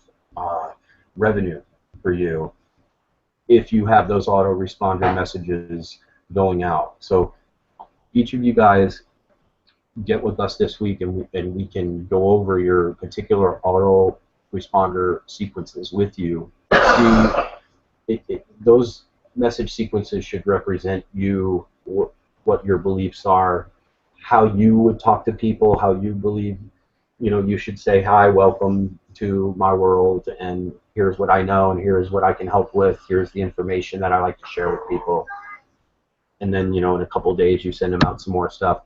revenue for you if you have those autoresponder messages going out. So each of you guys get with us this week, and we can go over your particular autoresponder sequences with you. Those message sequences should represent you, what your beliefs are, how you would talk to people, how you believe, you should say, hi, welcome to my world, and here's what I know, and here's what I can help with, here's the information that I like to share with people. And then, in a couple days, you send them out some more stuff.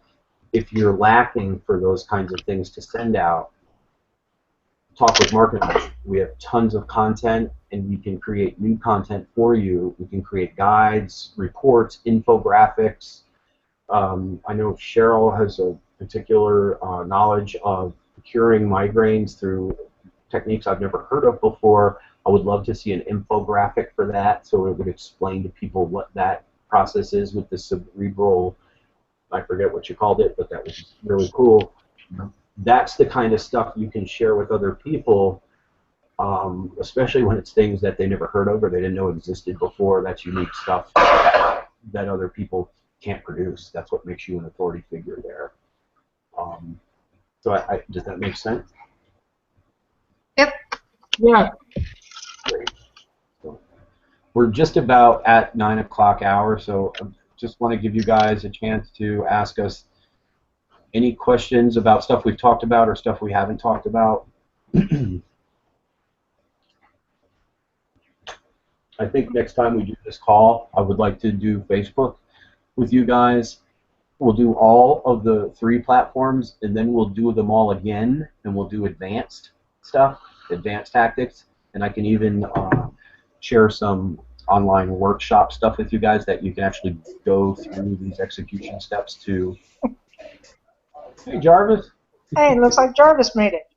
If you're lacking for those kinds of things to send out, talk with marketers. We have tons of content, and we can create new content for you. We can create guides, reports, infographics. I know Cheryl has a particular knowledge of curing migraines through techniques I've never heard of before. I would love to see an infographic for that, so it would explain to people what that process is with the cerebral, I forget what you called it, but that was really cool. That's the kind of stuff you can share with other people, especially when it's things that they never heard of or they didn't know existed before. That's unique stuff that other people can't produce. That's what makes you an authority figure there. So does that make sense? Yep. Yeah. Great. So we're just about at 9 o'clock hour, so I just want to give you guys a chance to ask us any questions about stuff we've talked about or stuff we haven't talked about. I think next time we do this call, I would like to do Facebook with you guys. We'll do all of the 3 platforms, and then we'll do them all again, and we'll do advanced stuff, advanced tactics, and I can even share some online workshop stuff with you guys that you can actually go through these execution steps to. Hey, Jarvis. Hey, it looks like Jarvis made it.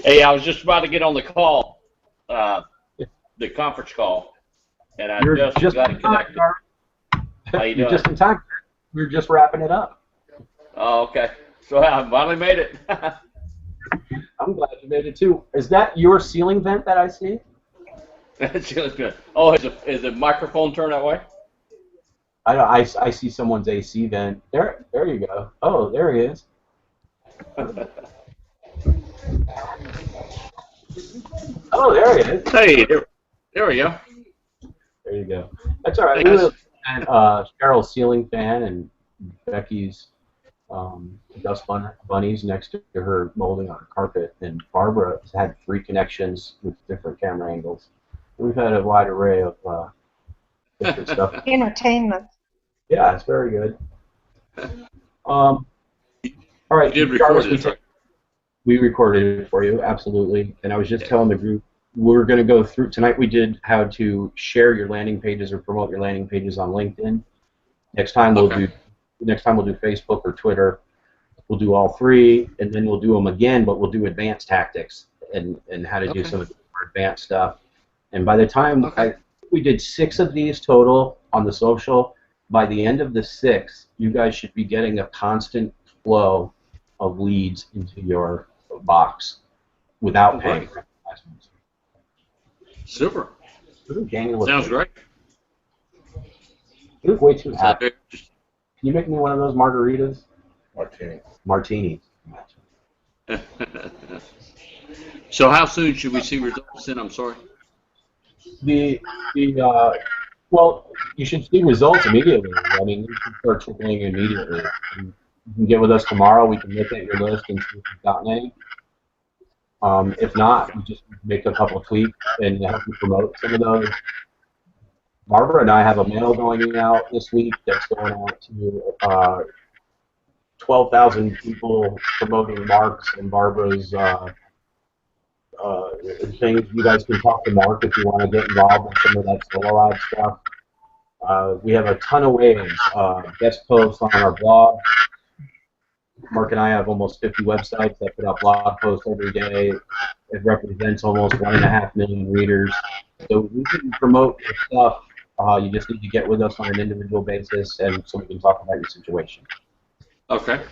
Hey, I was just about to get on the call, the conference call, and I just got connected. How you doing? You're just in time. We're just wrapping it up. Oh, okay. So I finally made it. I'm glad you made it too. Is that your ceiling vent that I see? That's really good. Oh, is the microphone turned that way? I see someone's AC vent. There you go. Oh, there he is. Oh, there he is. Hey, there we go. There you go. That's all right. Hey, We guys. live at Cheryl's ceiling fan and Becky's dust bunnies next to her molding on her carpet, and Barbara has had 3 connections with different camera angles. We've had a wide array of different stuff. Entertainment. Yeah, it's very good. All right, You did Jarvis, record it, right? we recorded it for you, absolutely. And I was just telling the group, we're going to go through, tonight we did how to share your landing pages or promote your landing pages on LinkedIn. Next time we'll do Facebook or Twitter. We'll do all 3, and then we'll do them again, but we'll do advanced tactics and how to do some of the more advanced stuff. And by the time we did 6 of these total on the social, by the end of the 6, you guys should be getting a constant flow of leads into your box without paying for advertisements. Super. Daniel, Sounds great. you look way too happy. So, Can you make me one of those margaritas? Martini. so how soon should we see results in? I'm sorry. Well, you should see results immediately. I mean, you should start trickling immediately. And you can get with us tomorrow. We can look at your list and see if you've gotten any. If not, we just make a couple of tweaks and help you promote some of those. Barbara and I have a mail going out this week that's going out to 12,000 people promoting Mark's and Barbara's things. You guys can talk to Mark if you want to get involved in some of that SolarOdd stuff. We have a ton of ways. Guest posts on our blog. Mark and I have almost 50 websites that put out blog posts every day. It represents almost 1.5 million readers. So we can promote your stuff. You just need to get with us on an individual basis, and so we can talk about your situation. Okay.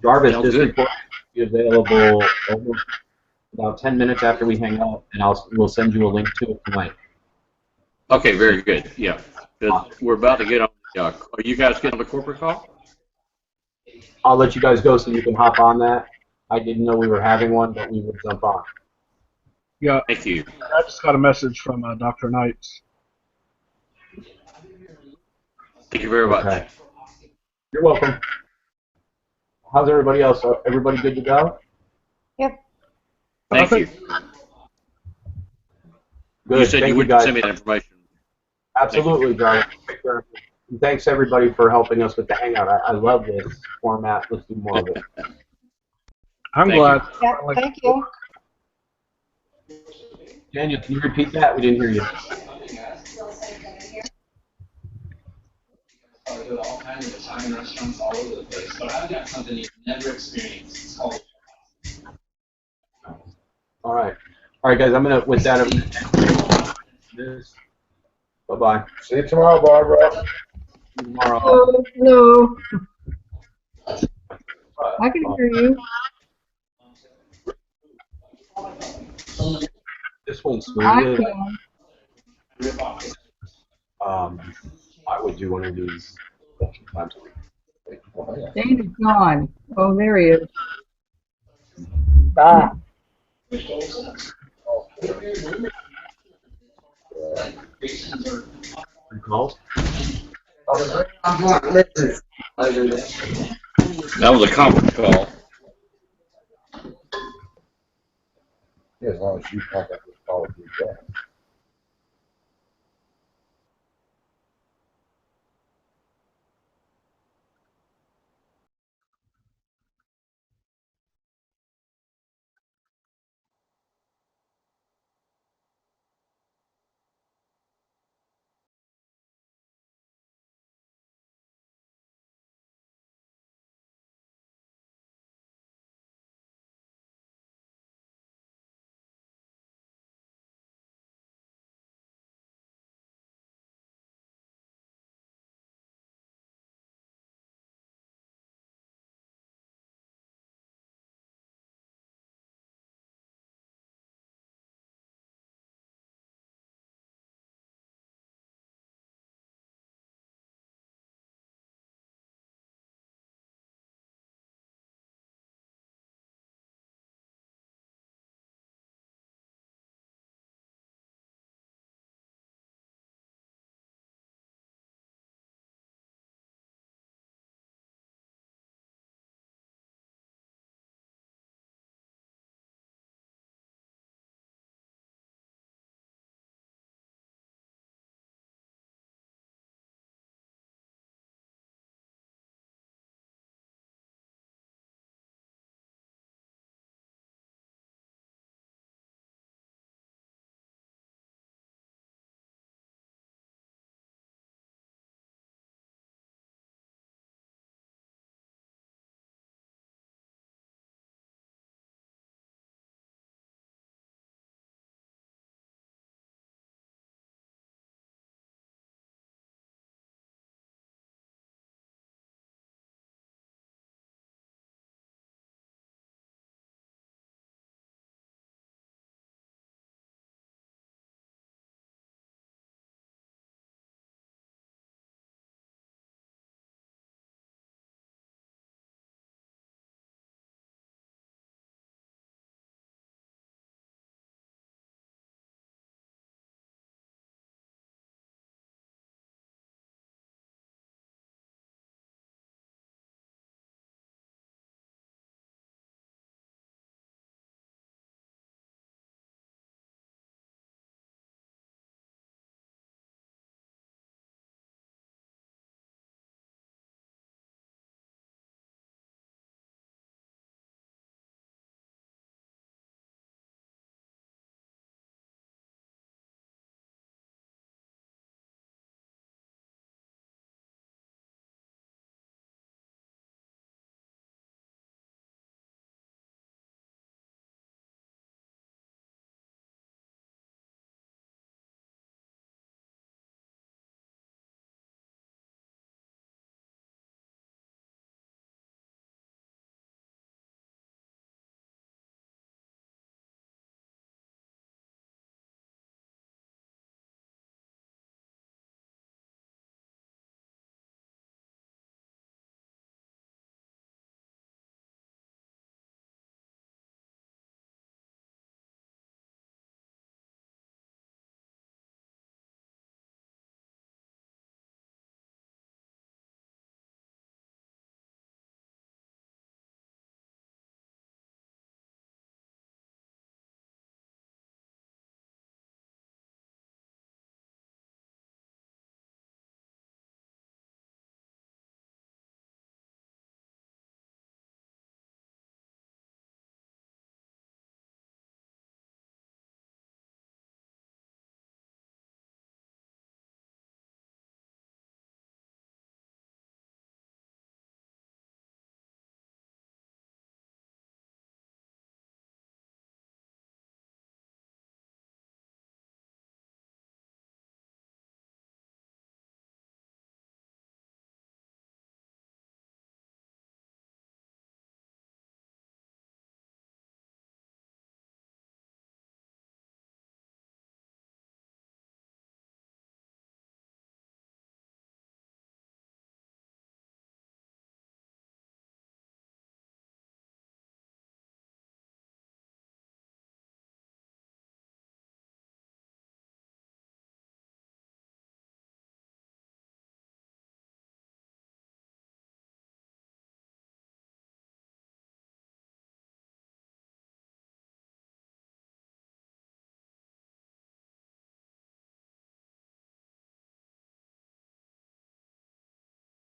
Jarvis, Sounds this good. report will be available almost about 10 minutes after we hang up, and we'll send you a link to it tonight. Okay, very good. Yeah. 'Cause we're about to get on. Are you guys getting on the corporate call? I'll let you guys go so you can hop on that. I didn't know we were having one, but we will jump on. Yeah, Thank you. I just got a message from Dr. Knights. Thank you very much. Okay. You're welcome. How's everybody else? Everybody good to go? Yep. Thank you. Good. You said Thank you would guys. send me that information. Absolutely, Jarvis. And thanks everybody for helping us with the Hangout. I love this format. Let's do more of it. I'm Thank glad. Yeah, thank you. Daniel, can you repeat that? We didn't hear you. All kinds of Italian restaurants all over the place, but I've got something you've never experienced. It's called All right, guys. With that, I'm gonna end this. Bye-bye. See you tomorrow, Barbara. Tomorrow. No. I can hear you. This one's I smooth. can. I would do one of these times a week. Dane's gone. Oh, there he is. Bye. Calls? That was a conference call. Yeah, as long as you pack up the